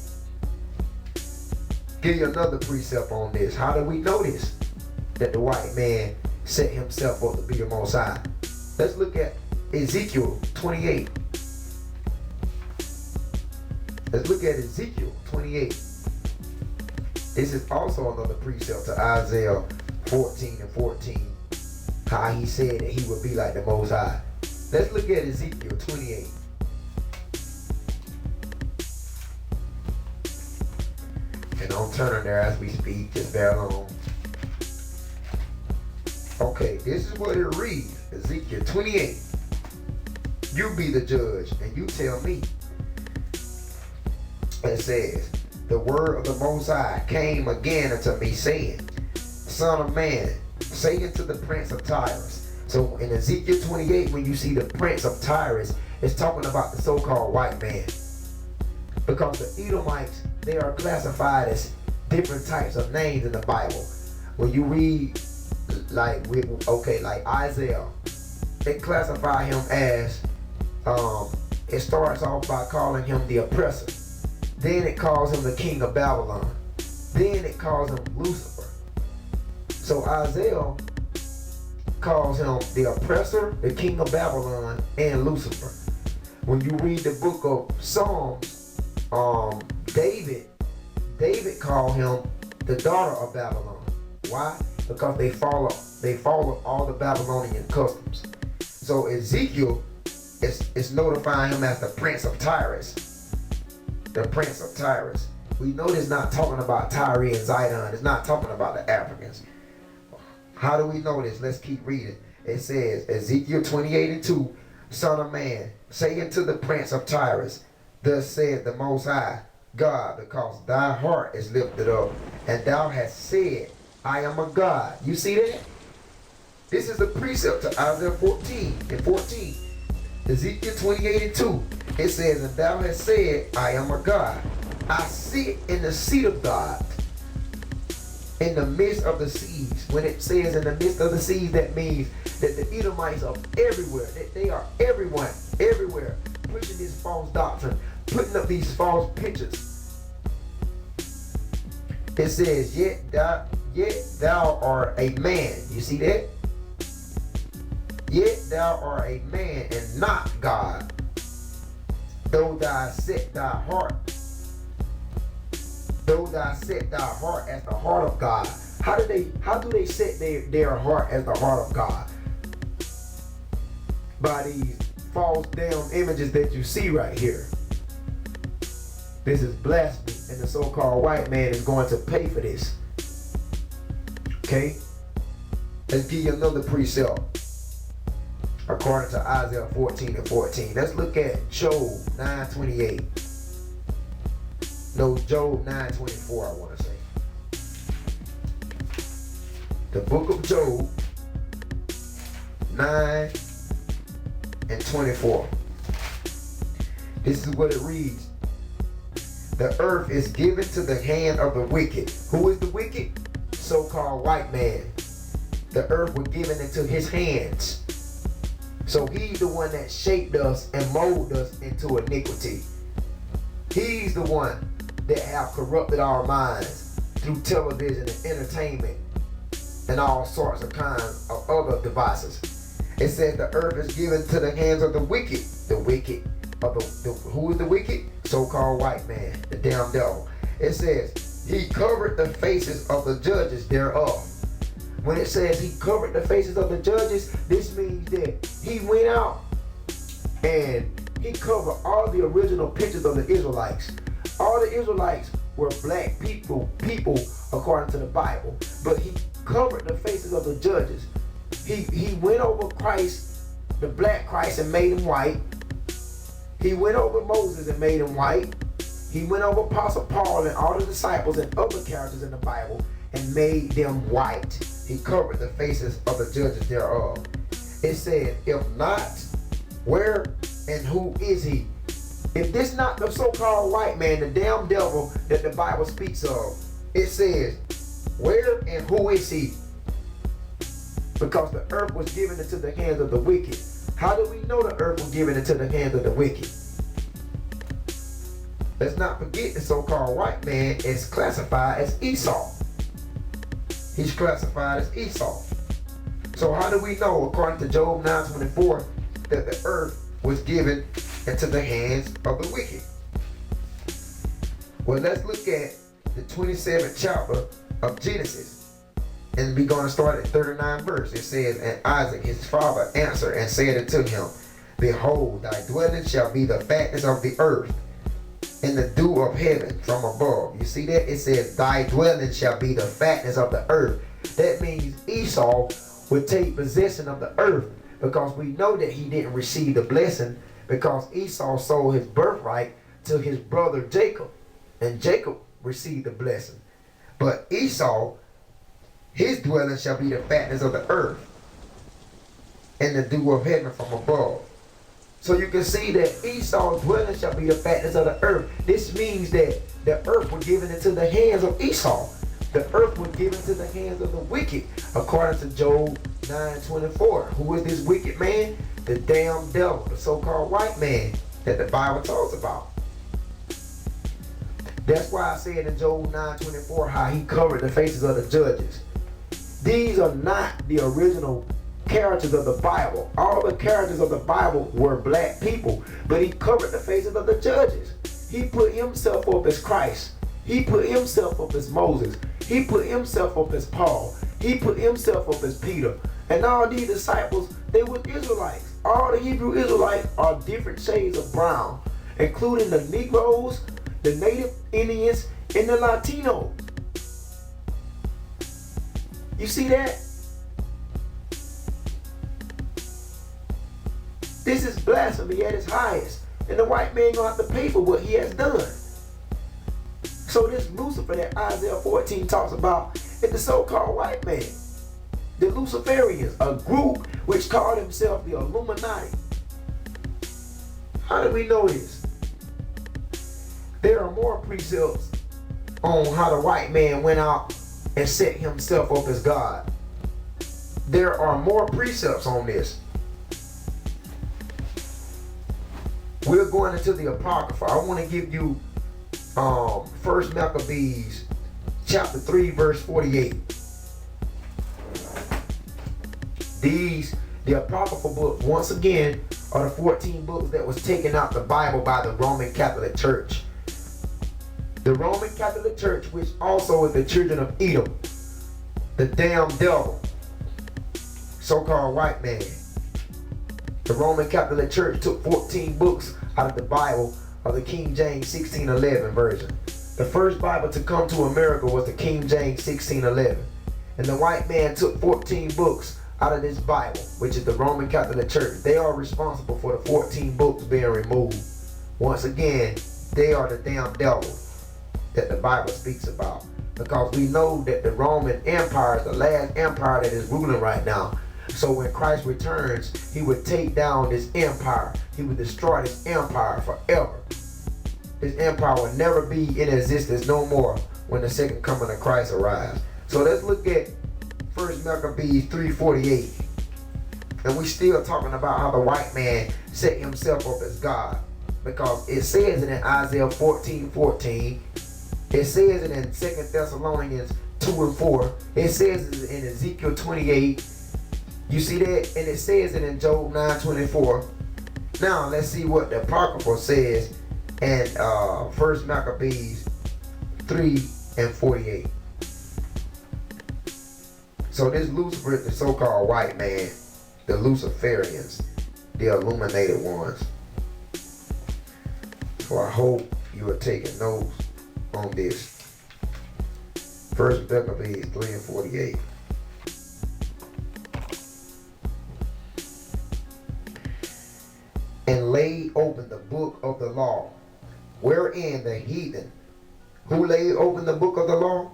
Give you another precept on this. How do we know this? That the white man set himself up to be the Most High. Let's look at Ezekiel 28. Let's look at Ezekiel 28. This is also another precept to Isaiah 14 and 14. How he said that he would be like the Most High. Let's look at Ezekiel 28. And I'm turning there as we speak, just bear along. Okay, this is what it reads. Ezekiel 28. You be the judge, and you tell me. It says, the word of the Most High came again unto me, saying, Son of man, say unto the prince of Tyrus. So in Ezekiel 28, when you see the prince of Tyrus, it's talking about the so-called white man. Because the Edomites, they are classified as different types of names in the Bible. When you read, like Isaiah, they classify him as, it starts off by calling him the oppressor. Then it calls him the king of Babylon. Then it calls him Lucifer. So Isaiah calls him the oppressor, the king of Babylon, and Lucifer. When you read the book of Psalms, David called him the daughter of Babylon. Why? Because they follow all the Babylonian customs. So Ezekiel is notifying him as the prince of Tyrus. The prince of Tyrus. We know this not talking about Tyre and Zidon. It's not talking about the Africans. How do we know this? Let's keep reading. It says, Ezekiel 28 and 2, Son of man, say unto the prince of Tyrus, thus said the Most High God, because thy heart is lifted up, and thou hast said, I am a God. You see that? This is the precept to Isaiah 14 and 14. Ezekiel 28 and 2. It says, and thou hast said, I am a God. I sit in the seat of God, in the midst of the seas. When it says in the midst of the seas, that means that the Edomites are everywhere. That they are everywhere, pushing this false doctrine, putting up these false pictures. It says, yet thou art a man. You see that? Yet thou art a man and not God. Though thou set thy heart as the heart of God. How do they set their heart as the heart of God? By these false damn images that you see right here. This is blasphemy, and the so-called white man is going to pay for this. Okay? Let's give you another precept. According to Isaiah 14 and 14. Let's look at Job 9:28. No, Job 9:24, I want to say. The book of Job 9 and 24. This is what it reads. The earth is given to the hand of the wicked. Who is the wicked? So-called white man. The earth was given into his hands. So he's the one that shaped us and molded us into iniquity. He's the one that have corrupted our minds through television and entertainment and all sorts of kinds of other devices. It says the earth is given to the hands of the wicked. The wicked. Who is the wicked? So-called white man, the damn devil. It says, he covered the faces of the judges thereof. When it says he covered the faces of the judges, this means that he went out and he covered all the original pictures of the Israelites. All the Israelites were black people according to the Bible. But he covered the faces of the judges. He went over Christ, the black Christ, and made him white. He went over Moses and made him white. He went over Apostle Paul and all the disciples and other characters in the Bible and made them white. He covered the faces of the judges thereof. It said, if not, where and who is he? If this not the so-called white man, the damn devil that the Bible speaks of, it says, where and who is he? Because the earth was given into the hands of the wicked. How do we know the earth was given into the hands of the wicked? Let's not forget the so-called white man is classified as Esau. He's classified as Esau. So how do we know, according to Job 9:24, that the earth was given into the hands of the wicked? Well, let's look at the 27th chapter of Genesis. And we're going to start at 39 verse. It says, and Isaac his father answered and said unto him, behold, thy dwelling shall be the fatness of the earth, and the dew of heaven from above. You see that? It says, thy dwelling shall be the fatness of the earth. That means Esau would take possession of the earth, because we know that he didn't receive the blessing because Esau sold his birthright to his brother Jacob, and Jacob received the blessing. But Esau, his dwelling shall be the fatness of the earth, and the dew of heaven from above. So you can see that Esau's dwelling shall be the fatness of the earth. This means that the earth was given into the hands of Esau. The earth was given to the hands of the wicked, according to Job 9:24. Who is this wicked man? The damn devil, the so-called white man that the Bible talks about. That's why I said in Job 9:24 how he covered the faces of the judges. These are not the original characters of the Bible. All the characters of the Bible were black people, but he covered the faces of the judges. He put himself up as Christ. He put himself up as Moses. He put himself up as Paul. He put himself up as Peter. And all these disciples, they were Israelites. All the Hebrew Israelites are different shades of brown, including the Negroes, the Native Indians, and the Latinos. You see that? This is blasphemy at its highest. And the white man gonna have to pay for what he has done. So this Lucifer that Isaiah 14 talks about is the so-called white man. The Luciferians, a group which called themselves the Illuminati. How do we know this? There are more precepts on how the white man went out and set himself up as God. There are more precepts on this. We're going into the Apocrypha. I want to give you 1 Maccabees chapter 3 verse 48. The Apocrypha books, once again, are the 14 books that was taken out the Bible by the Roman Catholic Church. The Roman Catholic Church, which also is the children of Edom, the damn devil, so-called white man. The Roman Catholic Church took 14 books out of the Bible of the King James 1611 version. The first Bible to come to America was the King James 1611. And the white man took 14 books out of this Bible, which is the Roman Catholic Church. They are responsible for the 14 books being removed. Once again, they are the damn devil that the Bible speaks about. Because we know that the Roman Empire is the last empire that is ruling right now. So when Christ returns, he would take down this empire. He would destroy this empire forever. This empire will never be in existence no more when the second coming of Christ arrives. So let's look at 1 Maccabees 3:48. And we still talking about how the white man set himself up as God. Because it says it in Isaiah 14:14. It says it in 2 Thessalonians 2:4. It says it in Ezekiel 28. You see that? And it says it in Job 9:24. Now let's see what the Apocrypha says in 1 Maccabees 3:48. So this Lucifer is the so-called white man, the Luciferians, the illuminated ones. So I hope you are taking notes on this. 1 Maccabees 3:48. And laid open the book of the law, wherein the heathen. Who laid open the book of the law?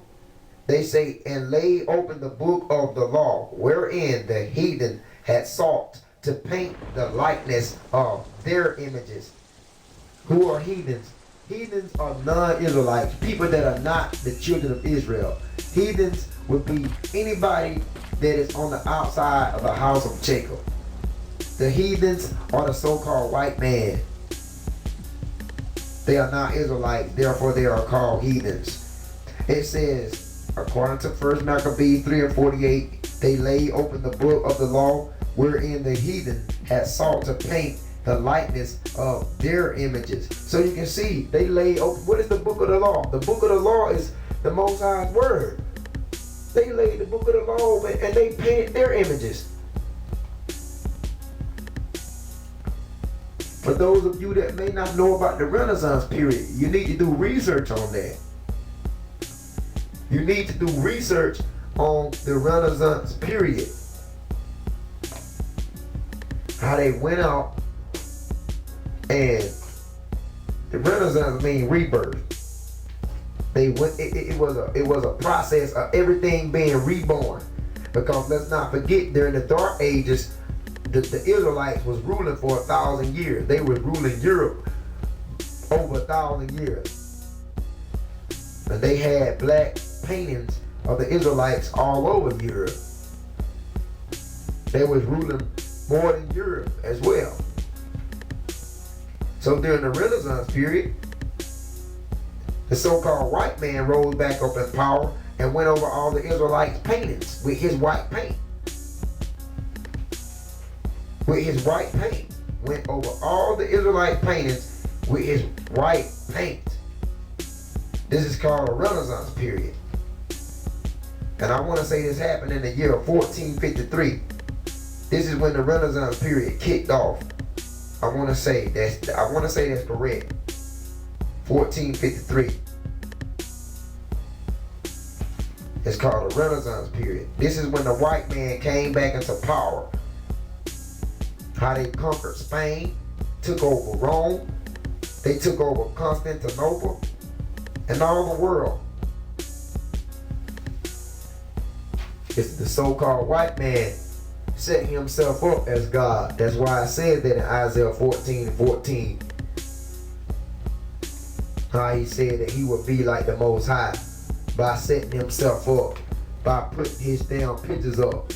They say, and laid open the book of the law, wherein the heathen had sought to paint the likeness of their images. Who are heathens? Heathens are non-Israelites, people that are not the children of Israel. Heathens would be anybody that is on the outside of the house of Jacob. The heathens are the so-called white man. They are not Israelites, therefore they are called heathens. It says, according to 1 Maccabees 3 and 48, they laid open the book of the law, wherein the heathen had sought to paint the likeness of their images. So you can see, they laid open. What is the book of the law? The book of the law is the Most High's word. They laid the book of the law open and they painted their images. For those of you that may not know about the Renaissance period, you need to do research on that. You need to do research on the Renaissance period. How they went out, and the Renaissance means rebirth. They went. It was a process of everything being reborn. Because let's not forget, during the Dark Ages, the Israelites was ruling for 1,000 years. They were ruling Europe over 1,000 years. And they had black paintings of the Israelites all over Europe. They was ruling more than Europe as well. So during the Renaissance period, the so-called white man rose back up in power and went over all the Israelites' paintings with his white paint. With his white paint. Went over all the Israelite paintings with his white paint. This is called a Renaissance period. And I want to say this happened in the year of 1453. This is when the Renaissance period kicked off. I want to say that's correct. 1453. It's called a Renaissance period. This is when the white man came back into power. How they conquered Spain, took over Rome, they took over Constantinople, and all the world. It's the so-called white man set himself up as God. That's why I said that in Isaiah 14:14. How he said that he would be like the Most High by setting himself up, by putting his damn pictures up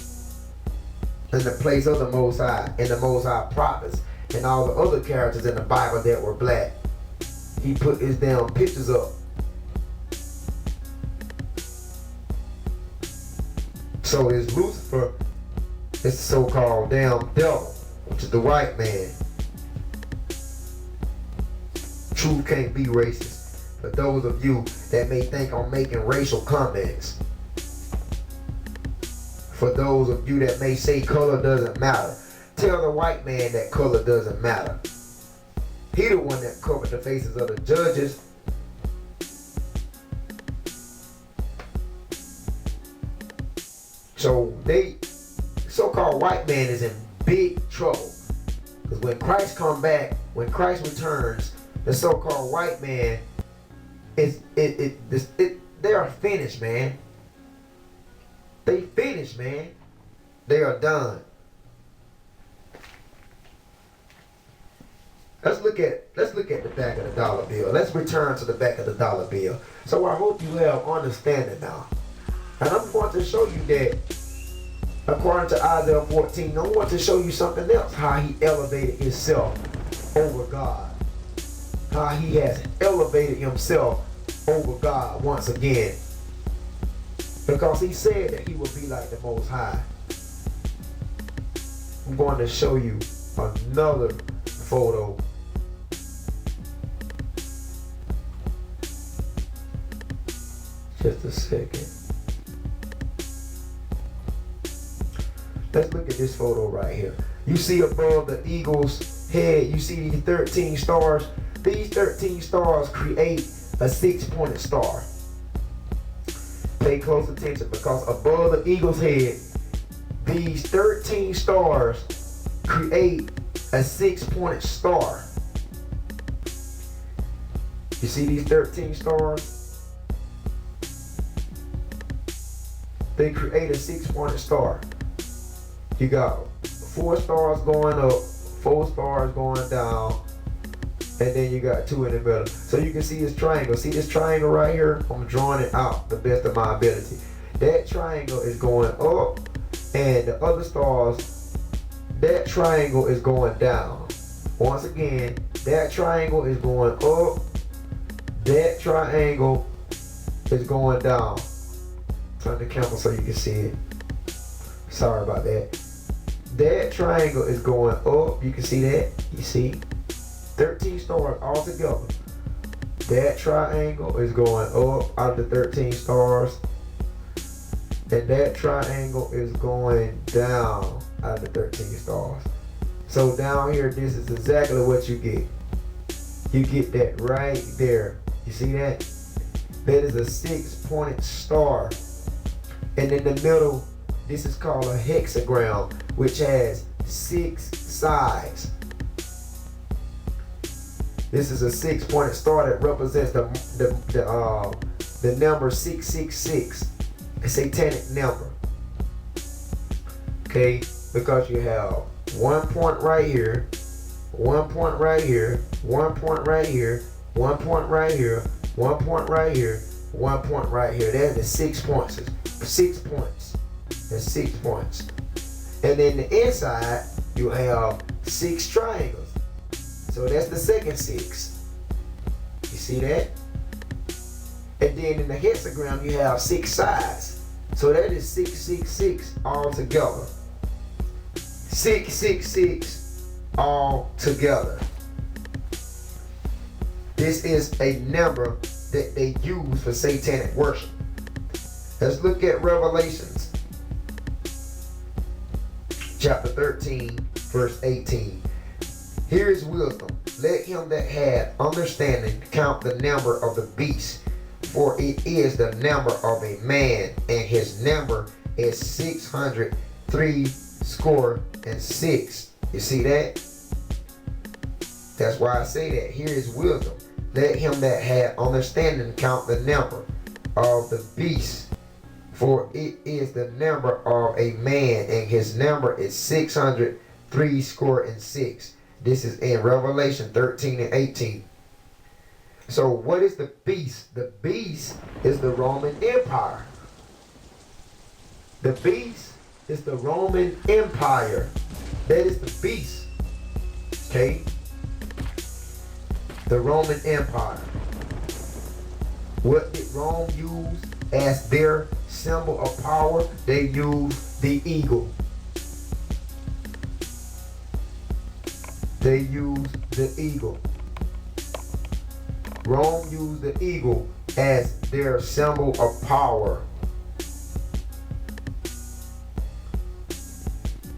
in the place of the Most High, and the Most High prophets, and all the other characters in the Bible that were black. He put his damn pictures up. So is Lucifer, it's the so-called damn devil, which is the white man. Truth can't be racist. For those of you that may think I'm making racial comments, for those of you that may say color doesn't matter, tell the white man that color doesn't matter. He the one that covered the faces of the judges. So they, so-called white man is in big trouble. Because when Christ come back, when Christ returns, the so-called white man they are finished, man. They finished, man. They are done. Let's look at the back of the dollar bill. Let's return to the back of the dollar bill. So I hope you have understanding now. And I'm going to show you that according to Isaiah 14, I want to show you something else. How he elevated himself over God. How he has elevated himself over God once again. Because he said that he would be like the Most High. I'm going to show you another photo. Just a second. Let's look at this photo right here. You see above the eagle's head, you see these 13 stars. These 13 stars create a 6-pointed star. Pay close attention, because above the eagle's head, these 13 stars create a 6-pointed star. You see these 13 stars? They create a 6-pointed star. You got 4 stars going up, 4 stars going down, and then you got 2 in the middle. So you can see this triangle. See this triangle right here? I'm drawing it out the best of my ability. That triangle is going up, and the other stars, that triangle is going down. Once again, that triangle is going up, That triangle is going down. Turn the camera so you can see it. Sorry about that. That triangle is going up. You can see that. You see? 13 stars all together. That triangle is going up out of the 13 stars. And that triangle is going down out of the 13 stars. So down here, this is exactly what you get. You get that right there. You see that? That is a 6-pointed star. And in the middle, this is called a hexagram, which has 6 sides. This is a 6-pointed star that represents the number 666, a satanic number. Okay, because you have 1 point right here, 1 point right here, 1 point right here, 1 point right here, 1 point right here, 1 point right here. That's the 6 points. 6 points. That's 6 points. And then the inside, you have 6 triangles. So that's the second 6. You see that? And then in the hexagram, you have 6 sides. So that is 666 all together. 666 all together. This is a number that they use for satanic worship. Let's look at Revelations chapter 13, verse 18. Here is wisdom. Let him that hath understanding count the number of the beast, for it is the number of a man, and his number is 666. You see that? That's why I say that. Here is wisdom. Let him that hath understanding count the number of the beast, for it is the number of a man, and his number is 666. This is in Revelation 13 and 18. So what is the beast? The beast is the Roman Empire. The beast is the Roman Empire. That is the beast. Okay? The Roman Empire. What did Rome use as their symbol of power? They used the eagle. They used the eagle. Rome used the eagle as their symbol of power.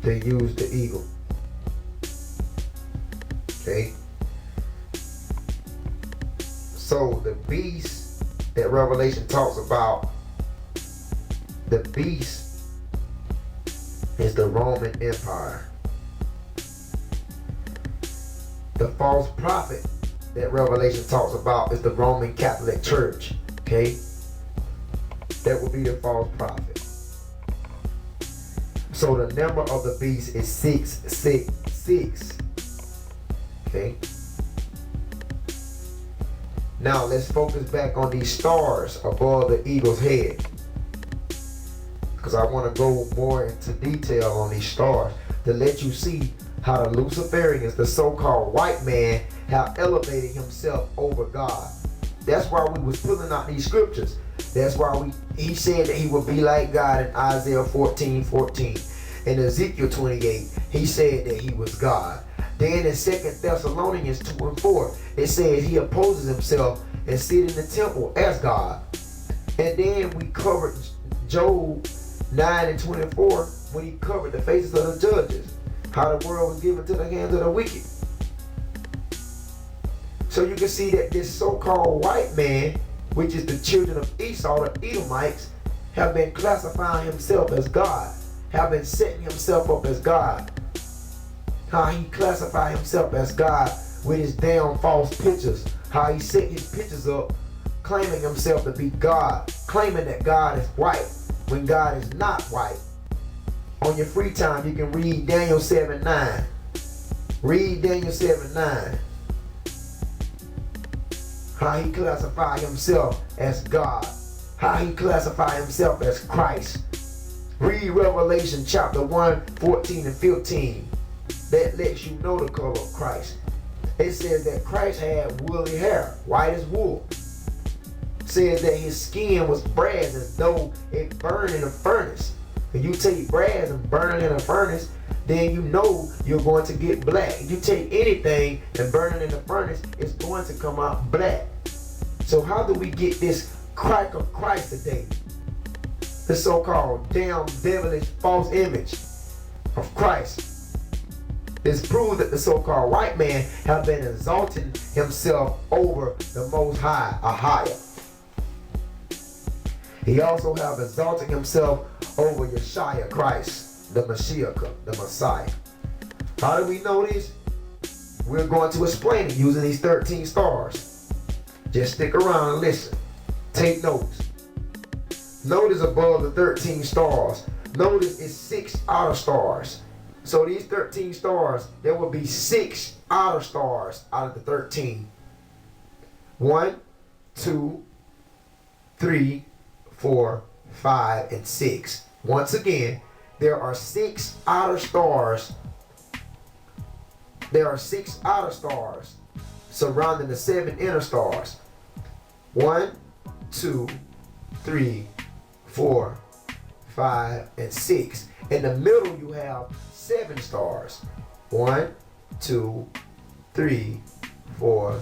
They used the eagle. Okay? So the beast that Revelation talks about, the beast is the Roman Empire. The false prophet that Revelation talks about is the Roman Catholic Church. Okay? That will be the false prophet. So the number of the beast is 666. Okay? Now let's focus back on these stars above the eagle's head, because I want to go more into detail on these stars to let you see how the Luciferians, the so-called white man, have elevated himself over God. That's why we was pulling out these scriptures. That's why he said that he would be like God in Isaiah 14:14. In Ezekiel 28, he said that he was God. Then in 2 Thessalonians 2 and 4, it says he opposes himself and sit in the temple as God. And then we covered Job 9 and 24 when he covered the faces of the judges, how the world was given to the hands of the wicked. So you can see that this so-called white man, which is the children of Esau, the Edomites, have been classifying himself as God, have been setting himself up as God. How he classified himself as God with his damn false pictures. How he set his pictures up claiming himself to be God, claiming that God is white when God is not white. On your free time, you can read Daniel 7:9. Read Daniel 7:9. How he classified himself as God. How he classified himself as Christ. Read Revelation chapter 1, 14 and 15. That lets you know the color of Christ. It says that Christ had woolly hair, white as wool. says that his skin was brass as though it burned in a furnace. If you take brass and burn it in a furnace, then you know you're going to get black. If you take anything and burn it in a furnace, it's going to come out black. So how do we get this crack of Christ today? The so-called damn devilish false image of Christ. It's proved that the so-called white man have been exalting himself over the Most High, a higher. He also have exalted himself over Yeshua Christ, the Mashiach, the Messiah. How do we know this? We're going to explain it using these 13 stars. Just stick around and listen. Take notes. Notice above the 13 stars, notice it's 6 outer stars. So these 13 stars, there will be 6 outer stars out of the 13. 1, 2, 3, 4, 5, and 6. Once again, there are 6 outer stars. There are 6 outer stars surrounding the 7 inner stars. 1, 2, 3, 4, 5, and 6. In the middle, you have 7 stars. 1, 2, 3, 4,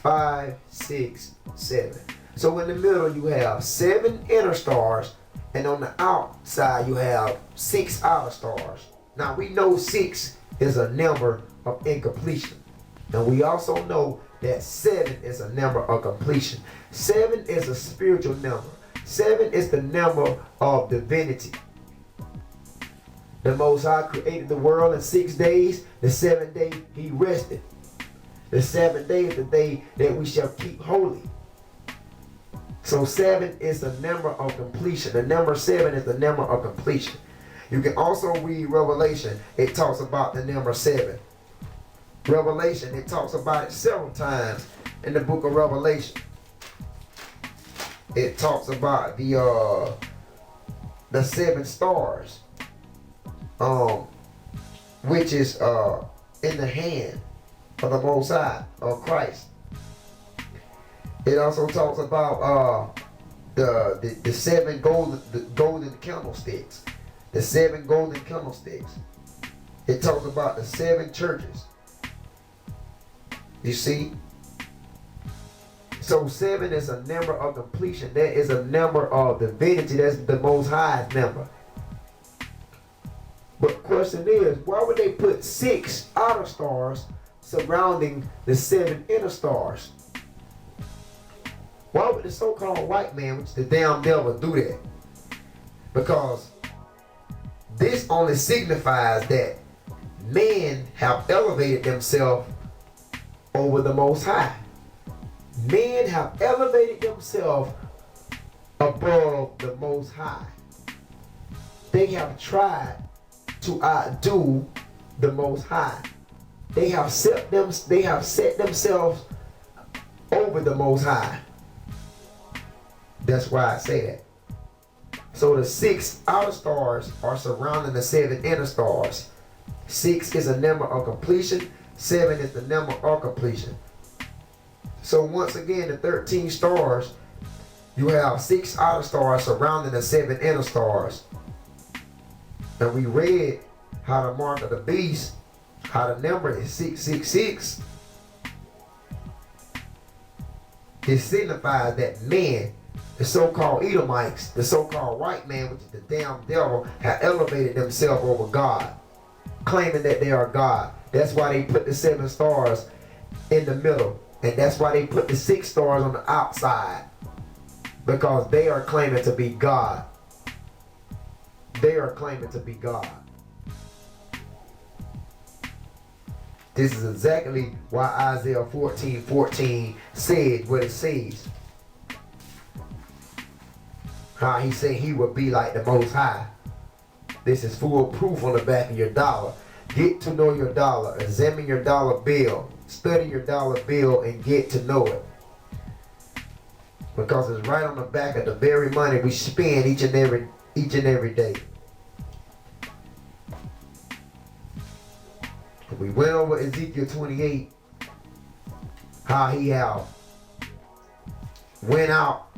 5, 6, 7. So in the middle, you have 7 inner stars, and on the outside, you have 6 outer stars. Now we know 6 is a number of incompletion. And we also know that 7 is a number of completion. 7 is a spiritual number. 7 is the number of divinity. The Most High created the world in 6 days. The 7th day he rested. The 7th day is the day that we shall keep holy. So 7 is the number of completion. The number 7 is the number of completion. You can also read Revelation. It talks about the number 7. Revelation, it talks about it several times in the book of Revelation. It talks about the 7 stars, which is in the hand of the Most High, of Christ. It also talks about the 7 golden candlesticks. The 7 golden candlesticks. It talks about the 7 churches. You see? So 7 is a number of completion. That is a number of divinity. That's the Most High's number. But the question is, why would they put 6 outer stars surrounding the 7 inner stars? Why would the so-called white man, which is the damn devil, do that? Because this only signifies that men have elevated themselves over the Most High. Men have elevated themselves above the Most High. They have tried to outdo the Most High. They have set themselves over the Most High. That's why I say that. So the 6 outer stars are surrounding the 7 inner stars. 6 is a number of completion. 7 is the number of completion. So once again, the 13 stars, you have 6 outer stars surrounding the 7 inner stars. And we read how the mark of the beast, how the number is 666. It signifies that men, the so-called Edomites, the so-called white man, which is the damn devil, have elevated themselves over God, claiming that they are God. That's why they put the 7 stars in the middle. And that's why they put the 6 stars on the outside. Because they are claiming to be God. They are claiming to be God. This is exactly why Isaiah 14:14 said what it says. How he said he would be like the Most High. This is full proof on the back of your dollar. Get to know your dollar. Examine your dollar bill. Study your dollar bill and get to know it. Because it's right on the back of the very money we spend each and every day. We went over Ezekiel 28, how he have went out,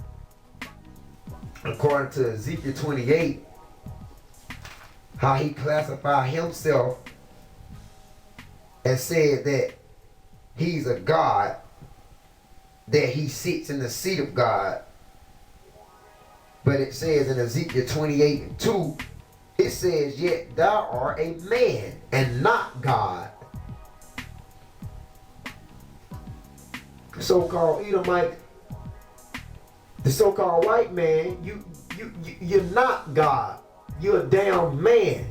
according to Ezekiel 28, how he classified himself and said that he's a God, that he sits in the seat of God. But it says in Ezekiel 28:2, it says, yet thou art a man and not God. The so-called Edomite, the so-called white man, you're not God. You're a damn man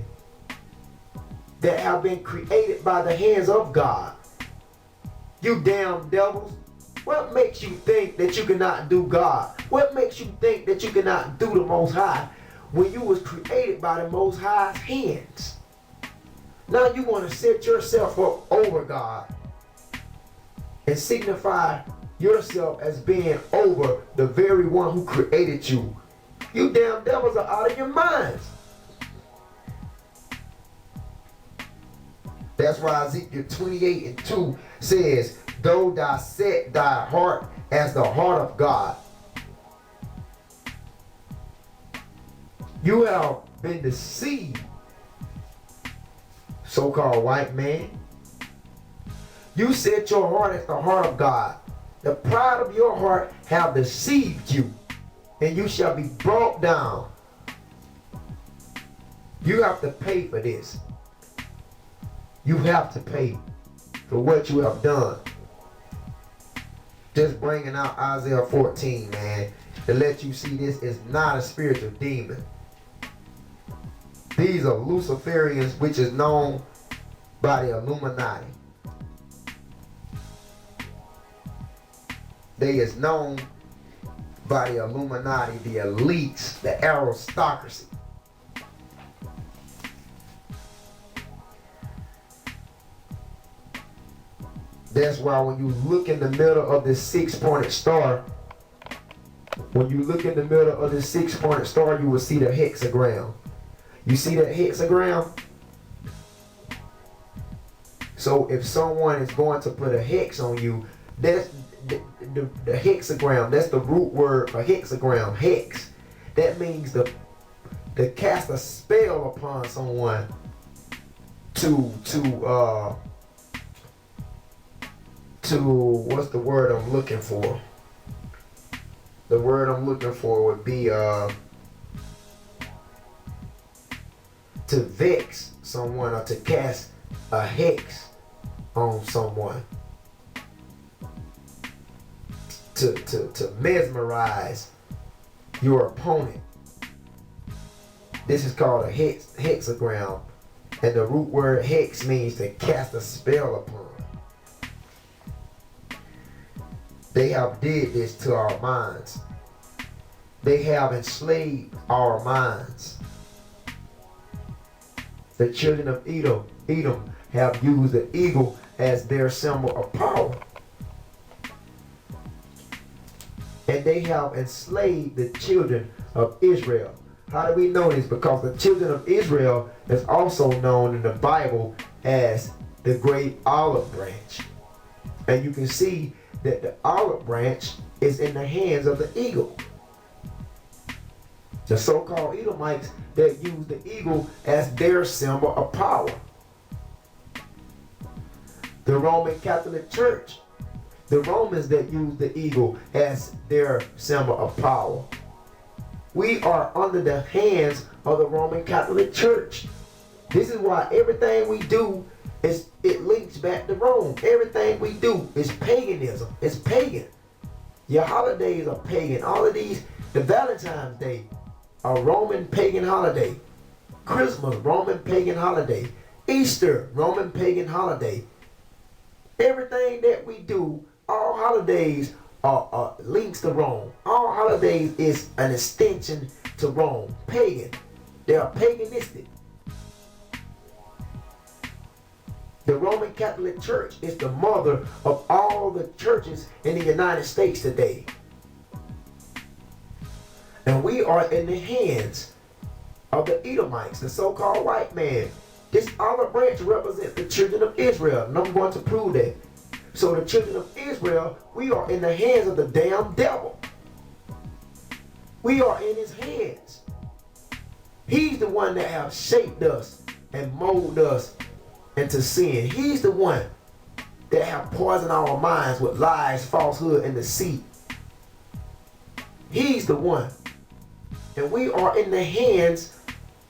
that have been created by the hands of God. You damn devils. What makes you think that you cannot do God? What makes you think that you cannot do the Most High when you was created by the Most High's hands? Now you want to set yourself up over God and signify yourself as being over the very one who created you. You damn devils are out of your minds. That's why Ezekiel 28:2 says, though thou set thy heart as the heart of God. You have been deceived, so-called white man. You set your heart as the heart of God. The pride of your heart have deceived you, and you shall be brought down. You have to pay for this. You have to pay for what you have done. Just bringing out Isaiah 14, man, to let you see this is not a spiritual demon. These are Luciferians, which is known by the Illuminati. They is known by the Illuminati, the elites, the aristocracy. That's why when you look in the middle of this six-pointed star, when you look in the middle of this six-pointed star, you will see the hexagram. You see that hexagram? So if someone is going to put a hex on you, that's the hexagram. That's the root word for hexagram, hex. That means to cast a spell upon someone to what's the word I'm looking for? The word I'm looking for would be to vex someone or to cast a hex on someone. To mesmerize your opponent. This is called a hexagram. And the root word hex means to cast a spell upon. They have did this to our minds. They have enslaved our minds. The children of Edom have used the eagle as their symbol of power. And they have enslaved the children of Israel. How do we know this? Because the children of Israel is also known in the Bible as the great olive branch. And you can see that the olive branch is in the hands of the eagle. The so-called Edomites that use the eagle as their symbol of power. The Roman Catholic Church, the Romans that use the eagle as their symbol of power. We are under the hands of the Roman Catholic Church. This is why everything we do it links back to Rome. Everything we do is paganism. It's pagan. Your holidays are pagan. All of these, the Valentine's Day, a Roman pagan holiday. Christmas, Roman pagan holiday. Easter, Roman pagan holiday. Everything that we do, all holidays are links to Rome. All holidays is an extension to Rome. Pagan. They are paganistic. The Roman Catholic Church is the mother of all the churches in the United States today. And we are in the hands of the Edomites, the so-called white man. This olive branch represents the children of Israel, and I'm going to prove that. So the children of Israel, we are in the hands of the damn devil. We are in his hands. He's the one that have shaped us and molded us into sin. He's the one that have poisoned our minds with lies, falsehood, and deceit. He's the one. And we are in the hands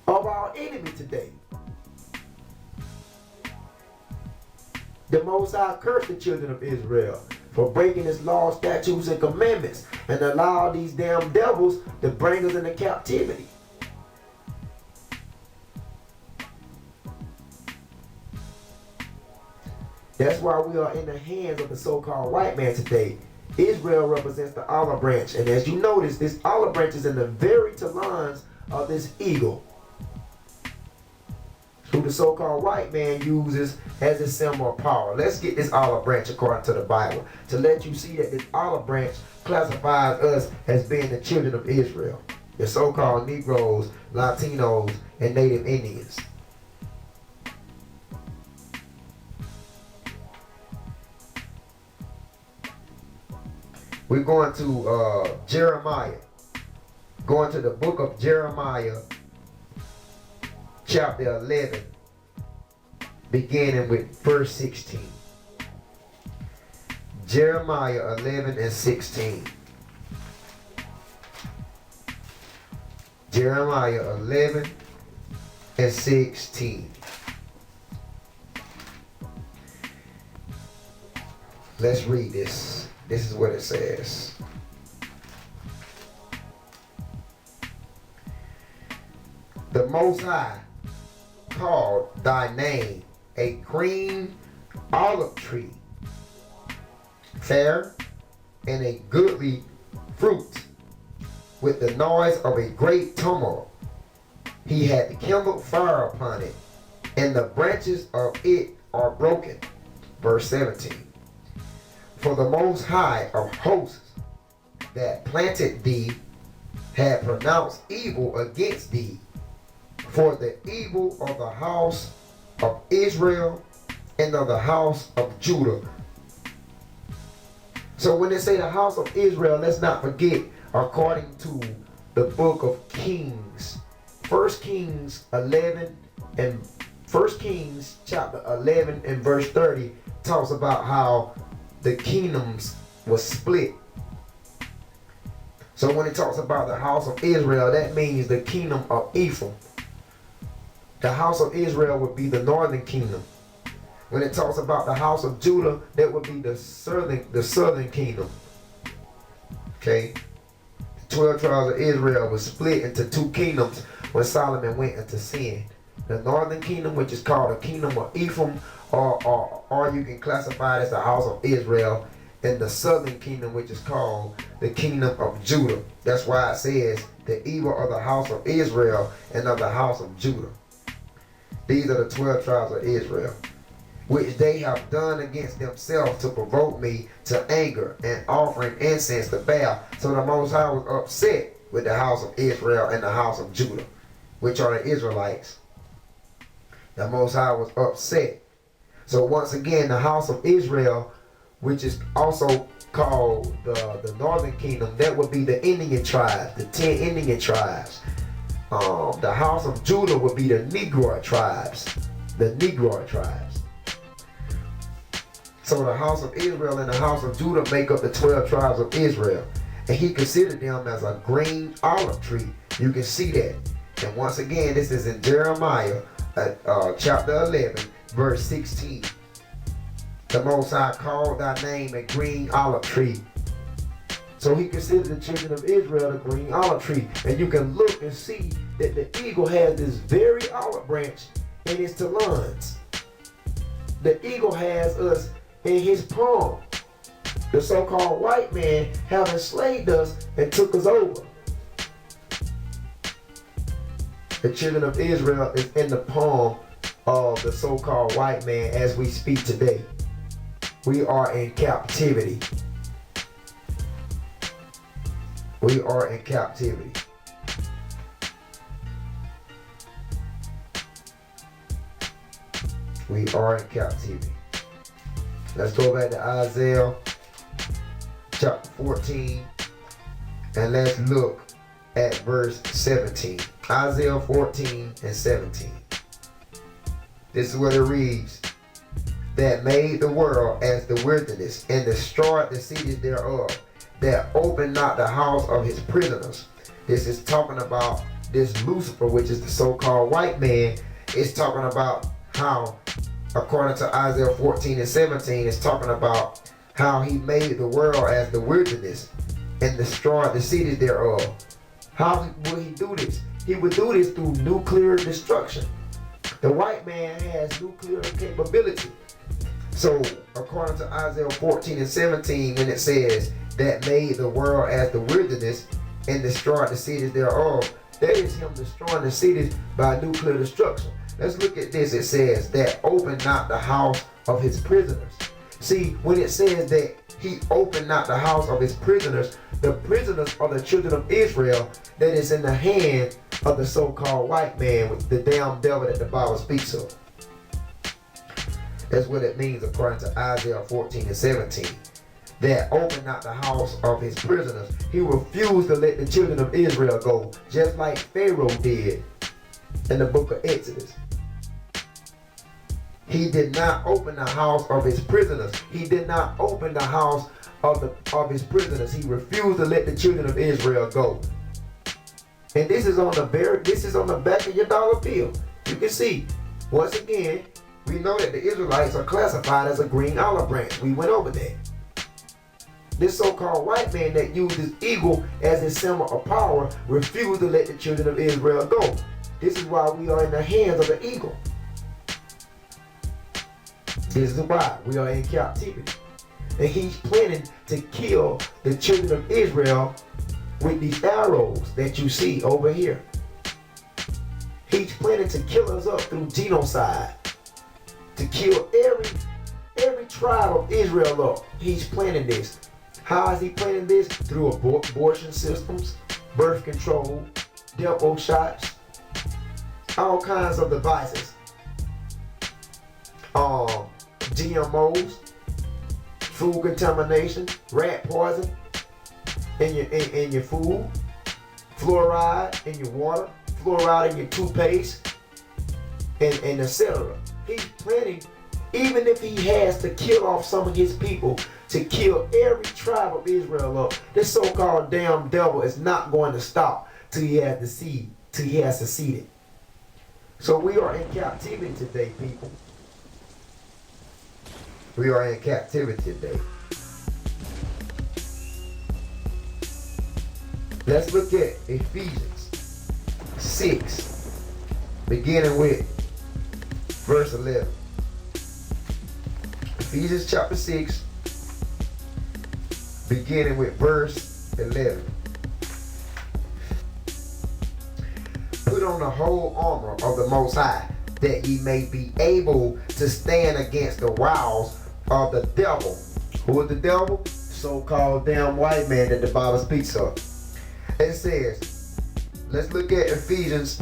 of our enemy today. The Most High cursed the children of Israel for breaking his laws, statutes, and commandments, and allowed these damn devils to bring us into captivity. That's why we are in the hands of the so-called white man today. Israel represents the olive branch, and as you notice, this olive branch is in the very talons of this eagle, who the so-called white man uses as a symbol of power. Let's get this olive branch according to the Bible to let you see that this olive branch classifies us as being the children of Israel, the so-called Negroes, Latinos, and Native Indians. We're going to Jeremiah. Going to the book of Jeremiah, chapter 11, beginning with verse 16. Jeremiah 11 and 16. Jeremiah 11 and 16. Let's read this. This is what it says. The Most High called thy name a green olive tree, fair and a goodly fruit, with the noise of a great tumult. He had kindled fire upon it, and the branches of it are broken. Verse 17. For the Most High of hosts that planted thee had pronounced evil against thee, for the evil of the house of Israel and of the house of Judah. So when they say the house of Israel, let's not forget, according to the book of Kings, 1 Kings 11 and 1 Kings chapter 11 and verse 30 talks about how the kingdoms was split. So when it talks about the house of Israel, that means the kingdom of Ephraim. The house of Israel would be the northern kingdom. When it talks about the house of Judah, that would be the southern kingdom. Okay? The 12 tribes of Israel was split into two kingdoms when Solomon went into sin. The northern kingdom, which is called the kingdom of Ephraim, or you can classify it as the house of Israel, and the southern kingdom, which is called the kingdom of Judah. That's why it says the evil of the house of Israel and of the house of Judah. These are the 12 tribes of Israel, which they have done against themselves to provoke me to anger, and offering incense to Baal. So the Most High was upset with the house of Israel and the house of Judah, which are the Israelites. The Most High was upset. So once again, the house of Israel, which is also called the northern kingdom, that would be the Indian tribes, the 10 Indian tribes. The house of Judah would be the Negroid tribes, So the house of Israel and the house of Judah make up the 12 tribes of Israel. And he considered them as a green olive tree. You can see that. And once again, this is in Jeremiah chapter 11, verse 16. The Most High called thy name a green olive tree. So he considered the children of Israel a green olive tree. And you can look and see that the eagle has this very olive branch in its talons. The eagle has us in his palm. The so-called white man have enslaved us and took us over. The children of Israel is in the palm of the so-called white man as we speak today. We are in captivity. We are in captivity. We are in captivity. Let's go back to Isaiah chapter 14 and let's look at verse 17. Isaiah 14 and 17. This is what it reads. That made the world as the wilderness, and destroyed the cities thereof, that opened not the house of his prisoners. This is talking about this Lucifer, which is the so-called white man. It's talking about how, according to Isaiah 14 and 17, it's talking about how he made the world as the wilderness and destroyed the cities thereof. How would he do this? He would do this through nuclear destruction. The white man has nuclear capability. So, according to Isaiah 14 and 17, when it says, that made the world as the wilderness and destroyed the cities thereof, that is him destroying the cities by nuclear destruction. Let's look at this. It says, that opened not the house of his prisoners. See, when it says that he opened not the house of his prisoners, the prisoners are the children of Israel that is in the hand of the so-called white man, with the damn devil that the Bible speaks of. That's what it means according to Isaiah 14 and 17. That opened not the house of his prisoners. He refused to let the children of Israel go, just like Pharaoh did in the book of Exodus. He did not open the house of his prisoners. He did not open the house of his prisoners. He refused to let the children of Israel go. And this is on the back of your dollar bill. You can see, once again, we know that the Israelites are classified as a green olive branch. We went over that. This so-called white man that used his eagle as his symbol of power refused to let the children of Israel go. This is why we are in the hands of the eagle. This is why we are in captivity. And he's planning to kill the children of Israel with these arrows that you see over here. He's planning to kill us up through genocide. To kill every tribe of Israel up. He's planning this. How is he planning this? Through abortion systems, birth control, depot shots, all kinds of devices. GMOs, food contamination, rat poison in your food, fluoride in your water, fluoride in your toothpaste, and etc. He's planning, even if he has to kill off some of his people, to kill every tribe of Israel up. This so-called damn devil is not going to stop till he has succeeded. So we are in captivity today, people. We are in captivity today. Let's look at Ephesians 6, beginning with verse 11. Ephesians chapter 6, beginning with verse 11. Put on the whole armor of the Most High, that ye may be able to stand against the wiles of the devil. Who is the devil? So-called damn white man that the Bible speaks of. It says, let's look at Ephesians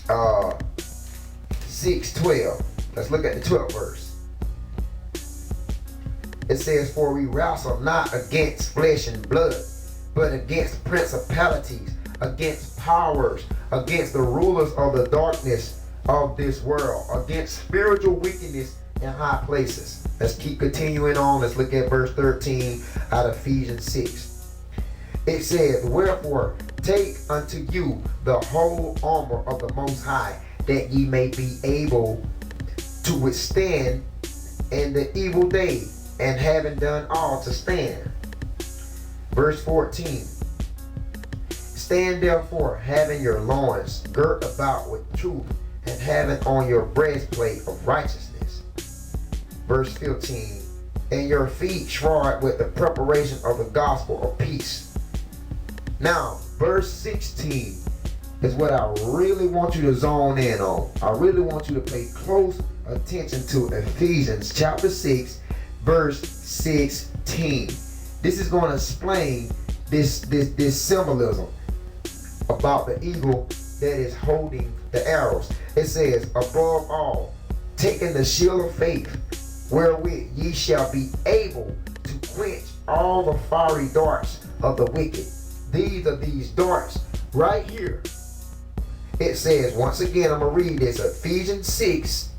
6:12. Let's look at the 12th verse. It says, for we wrestle not against flesh and blood, but against principalities, against powers, against the rulers of the darkness of this world, against spiritual wickedness in high places. Let's keep continuing on. Let's look at verse 13 out of Ephesians 6. It says, wherefore take unto you the whole armor of the Most High, that ye may be able to withstand in the evil day, and having done all to stand. Verse 14. Stand therefore, having your loins girt about with truth, and having on your breastplate of righteousness. Verse 15. And your feet shod with the preparation of the gospel of peace. Now, verse 16 is what I really want you to zone in on. I really want you to pay close attention to Ephesians chapter 6, verse 16. This is going to explain this symbolism about the eagle that is holding the arrows. It says, above all, taking the shield of faith, wherewith ye shall be able to quench all the fiery darts of the wicked. These are these darts right here. It says, once again, I'm going to read this, Ephesians 6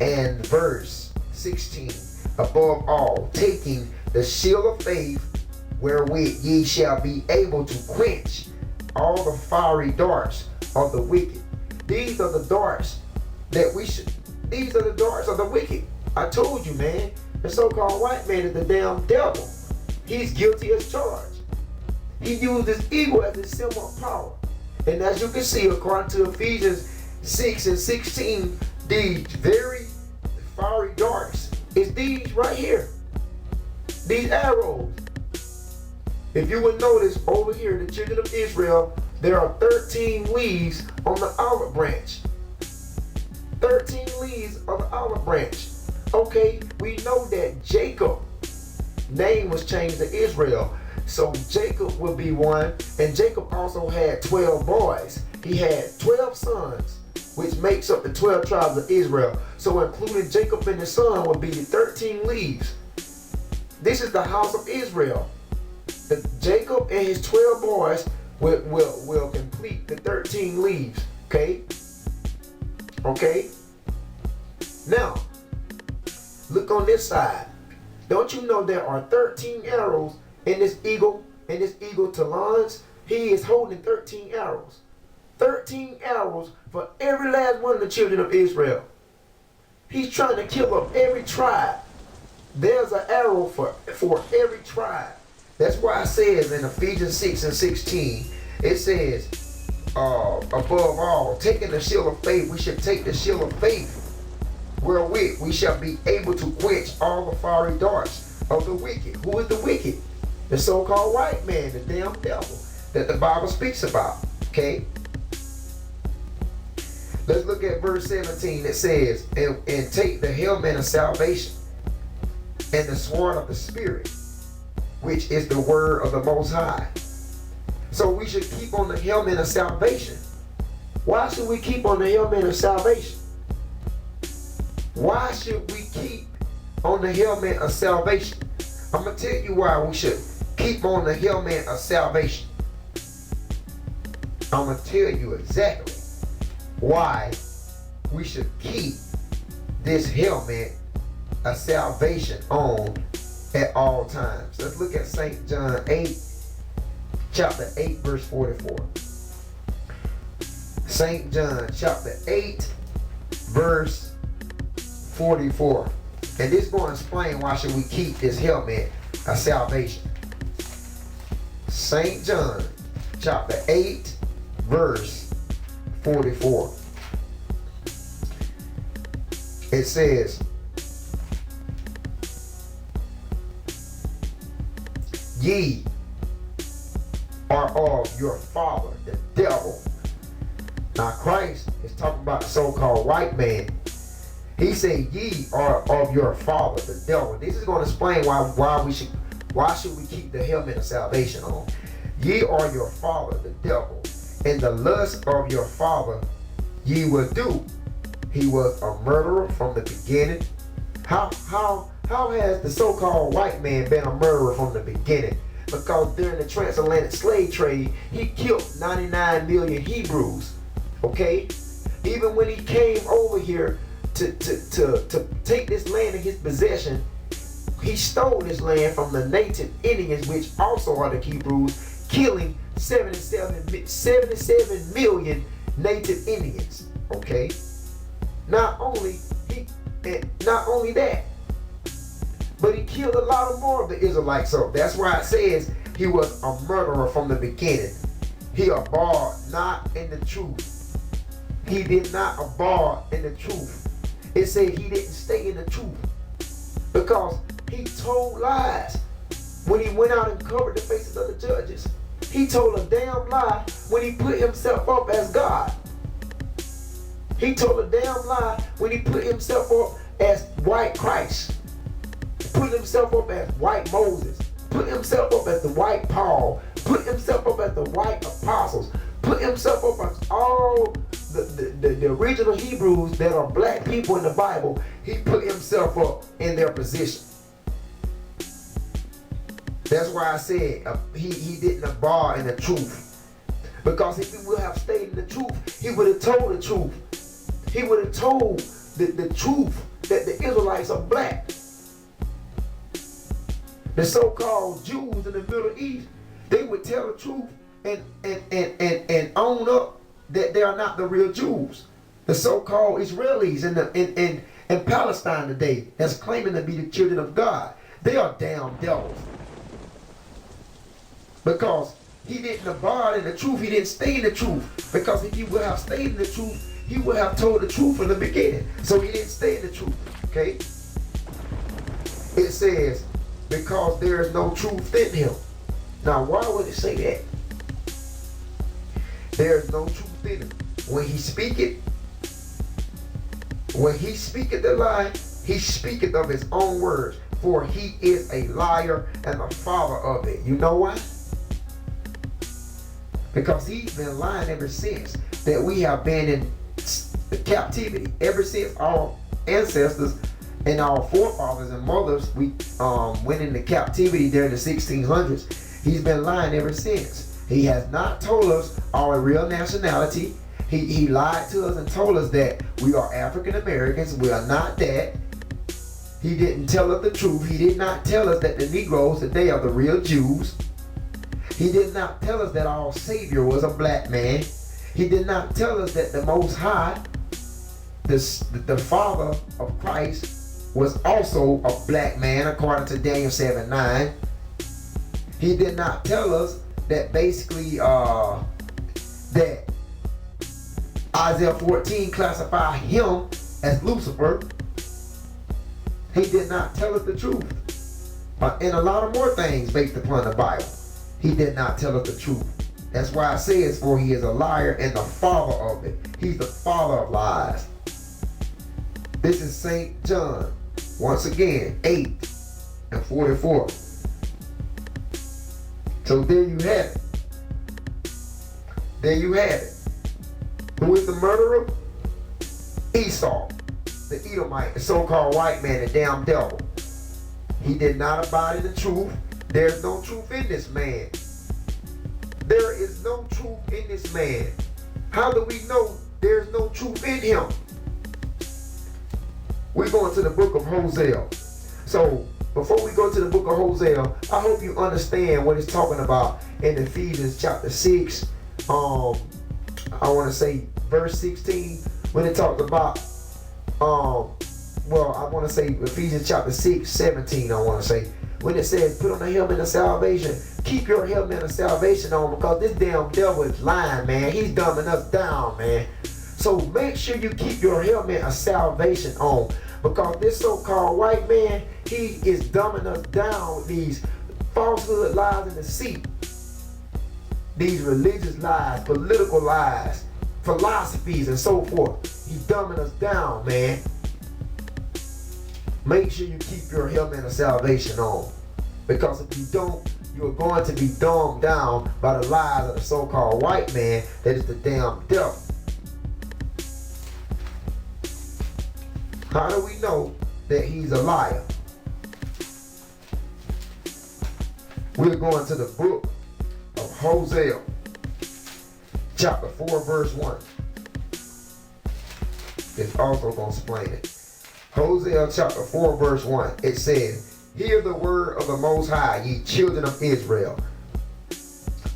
and verse 16. Above all, taking the shield of faith, wherewith ye shall be able to quench all the fiery darts of the wicked. These are the darts these are the darts of the wicked. I told you, man, the so-called white man is the damn devil. He's guilty as charged. He used his ego as his symbol of power. And as you can see, according to Ephesians 6 and 16, these very fiery darts is these right here. These arrows. If you would notice over here, the children of Israel, there are 13 leaves on the olive branch. 13 leaves of the olive branch. Okay, we know that Jacob name was changed to Israel. So Jacob would be one, and Jacob also had 12 boys. He had 12 sons, which makes up the 12 tribes of Israel. So including Jacob and his son would be the 13 leaves. This is the house of Israel. Jacob and his 12 boys will complete the 13 leaves. Okay? Okay? Now, look on this side. Don't you know there are 13 arrows in this eagle talons? He is holding 13 arrows. 13 arrows for every last one of the children of Israel. He's trying to kill up every tribe. There's an arrow for every tribe. That's why it says in Ephesians 6 and 16, it says, above all, taking the shield of faith, we should take the shield of faith, wherewith we shall be able to quench all the fiery darts of the wicked. Who is the wicked? The so-called white man, the damn devil that the Bible speaks about. Okay? Let's look at verse 17. It says, and take the helmet of salvation and the sword of the Spirit, which is the word of the Most High. So we should keep on the helmet of salvation. Why should we keep on the helmet of salvation? Why should we keep on the helmet of salvation? I'm going to tell you why we should keep on the helmet of salvation. I'm going to tell you exactly why we should keep this helmet of salvation on at all times. Let's look at St. John 8, chapter 8, verse 44. St. John chapter 8, verse 44. And this is going to explain why should we keep this helmet of salvation. St. John chapter 8, verse 44. It says, ye are of your father, the devil. Now Christ is talking about the so-called white man. He said, ye are of your father, the devil. This is going to explain why should we keep the helmet of salvation on. Ye are your father, the devil, and the lust of your father ye will do. He was a murderer from the beginning. How has the so-called white man been a murderer from the beginning? Because during the transatlantic slave trade, he killed 99 million Hebrews. Okay? Even when he came over here to take this land in his possession, he stole this land from the native Indians, which also are the Hebrews, killing 77 million native Indians. Okay? Not only that, but he killed a lot of more of the Israelites. So that's why it says he was a murderer from the beginning. He abode not in the truth. He did not abide in the truth. It said he didn't stay in the truth because he told lies when he went out and covered the faces of the judges. He told a damn lie when he put himself up as God. He told a damn lie when he put himself up as white Christ. Put himself up as white Moses. Put himself up as the white Paul. Put himself up as the white apostles. Put himself up as all the original Hebrews that are black people in the Bible. He put himself up in their position. That's why I said he didn't abide in the truth. Because if he would have stayed in the truth, he would have told the truth. He would have told the truth that the Israelites are black. The so-called Jews in the Middle East, they would tell the truth and own up that they are not the real Jews. The so-called Israelis in Palestine today that's claiming to be the children of God, they are damn devils. Because he didn't abide in the truth, he didn't stay in the truth. Because if he would have stayed in the truth, he would have told the truth from the beginning. So he didn't stay in the truth, okay? It says, because there is no truth in him. Now, why would it say that? There is no truth in him. When he speaketh the lie, he speaketh of his own words, for he is a liar and the father of it. You know why? Because he's been lying ever since that we have been in captivity. Ever since our ancestors and our forefathers and mothers, we went into captivity during the 1600s. He's been lying ever since. He has not told us our real nationality. He lied to us and told us that we are African Americans. We are not that. He didn't tell us the truth. He did not tell us that the Negroes today are the real Jews. He did not tell us that our Savior was a black man. He did not tell us that the Most High, the Father of Christ, was also a black man, according to Daniel 7:9. He did not tell us that basically that Isaiah 14 classified him as Lucifer. He did not tell us the truth. And a lot of more things based upon the Bible. He did not tell us the truth. That's why it says, for he is a liar and the father of it. He's the father of lies. This is St. John, once again, 8:44. So there you have it. There you have it. Who is the murderer? Esau, the Edomite, the so-called white man, the damn devil. He did not abide in the truth. There's no truth in this man. There is no truth in this man. How do we know there's no truth in him? We're going to the book of Hosea. So before we go to the book of Hosea, I hope you understand what it's talking about in Ephesians chapter 6. I want to say verse 16, when it talks about I want to say Ephesians chapter 6:17, I want to say, when it says, put on the helmet of salvation. Keep your helmet of salvation on, because this damn devil is lying, man. He's dumbing us down, man. So make sure you keep your helmet of salvation on, because this so-called white man, he is dumbing us down with these falsehood lies and deceit. These religious lies, political lies, philosophies, and so forth. He's dumbing us down, man. Make sure you keep your helmet of salvation on, because if you don't, you're going to be dumbed down by the lies of the so-called white man that is the damn devil. How do we know that he's a liar? We're going to the book of Hosea, chapter 4, verse 1. It's also going to explain it. Hosea chapter 4, verse 1. It says, hear the word of the Most High, ye children of Israel.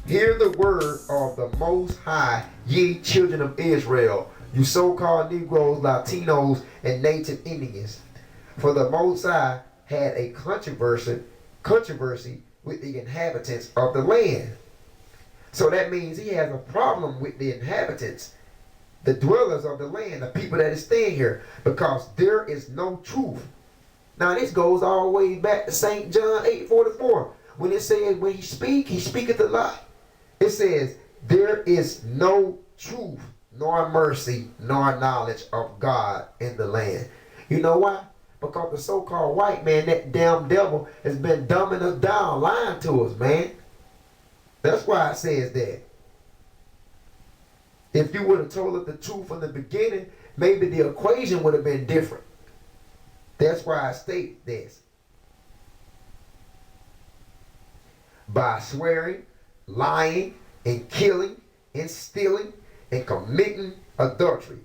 Hear the word of the Most High, ye children of Israel, you so-called Negroes, Latinos, and Native Indians. For the Most High had a controversy with the inhabitants of the land. So that means he has a problem with the inhabitants, the dwellers of the land, the people that is staying here, because there is no truth. Now this goes all the way back to St. John 8:44, when it says, when he speaketh a lie. It says, there is no truth, nor mercy, nor knowledge of God in the land. You know why? Because the so-called white man, that damn devil, has been dumbing us down, lying to us, man. That's why it says that. If you would have told us the truth from the beginning, maybe the equation would have been different. That's why I state this. by swearing, lying, and killing, and stealing, and committing adultery.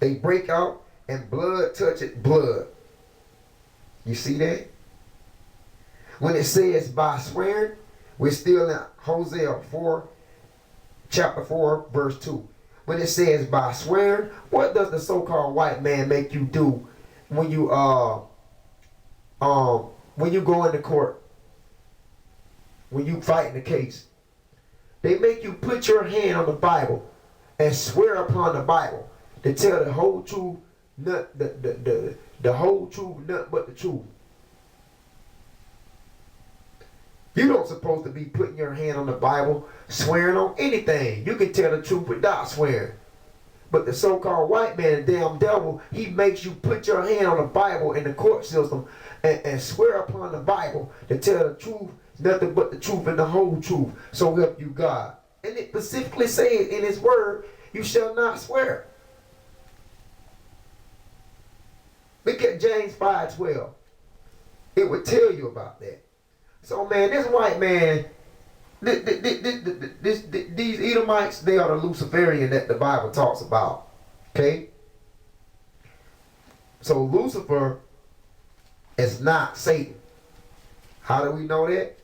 They break out, and blood toucheth blood. You see that? When it says by swearing, we're still in Hosea 4, chapter 4, verse 2. When it says by swearing, what does the so-called white man make you do when you go into court? When you fight in the case, they make you put your hand on the Bible and swear upon the Bible to tell the whole truth, the whole truth, nothing but the truth. You don't supposed to be putting your hand on the Bible, swearing on anything. You can tell the truth without swearing. But the so-called white man, the damn devil, he makes you put your hand on the Bible in the court system and swear upon the Bible to tell the truth, nothing but the truth and the whole truth. So help you God. And it specifically says in his word, you shall not swear. Look at James 5:12. It would tell you about that. So man, this white man, these Edomites, they are the Luciferian that the Bible talks about. Okay? So Lucifer is not Satan. How do we know that?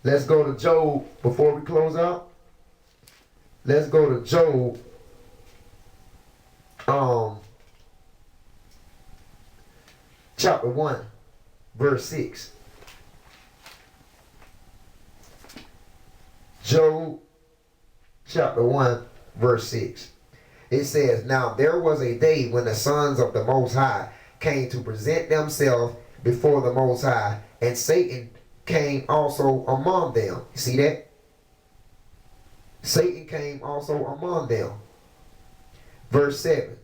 Let's go to Job before we close out. Let's go to Job. Chapter 1, verse 6. Job chapter 1, verse 6. It says, now there was a day when the sons of the Most High came to present themselves before the Most High, and Satan came also among them. You see that? Satan came also among them. Verse 7.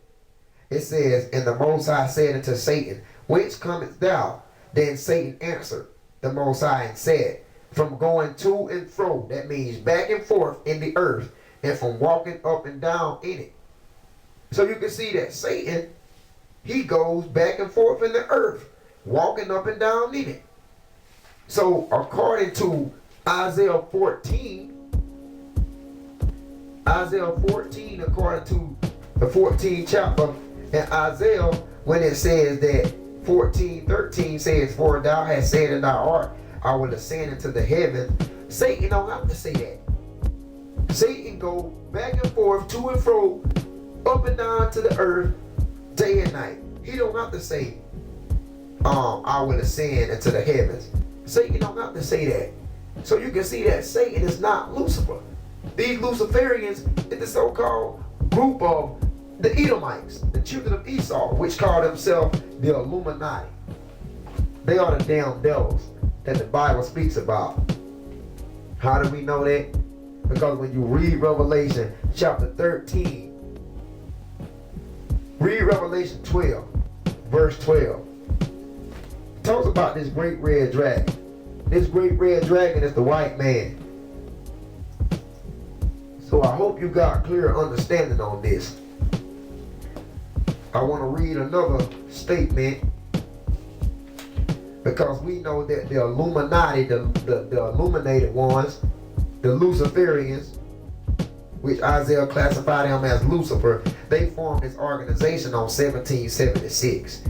It says, and the Most High said unto Satan, whence comest thou? Then Satan answered the Most High and said, from going to and fro, that means back and forth in the earth, and from walking up and down in it. So you can see that Satan, he goes back and forth in the earth, walking up and down in it. So according to Isaiah 14, according to the 14th chapter in Isaiah, when it says that 14:13 says, for thou hast said in thy heart, I will ascend into the heavens. Satan don't have to say that. Satan go back and forth, to and fro, up and down to the earth, day and night. He don't have to say, I will ascend into the heavens. Satan don't have to say that. So you can see that Satan is not Lucifer. These Luciferians is the so-called group of the Edomites, the children of Esau, which call themselves the Illuminati. They are the damn devils that the Bible speaks about. How do we know that? Because when you read Revelation chapter 13, read Revelation 12, verse 12. It talks about this great red dragon. This great red dragon is the white man. So I hope you got clear understanding on this. I want to read another statement, because we know that the Illuminati, the illuminated ones, the Luciferians, which Isaiah classified them as Lucifer, they formed this organization on 1776.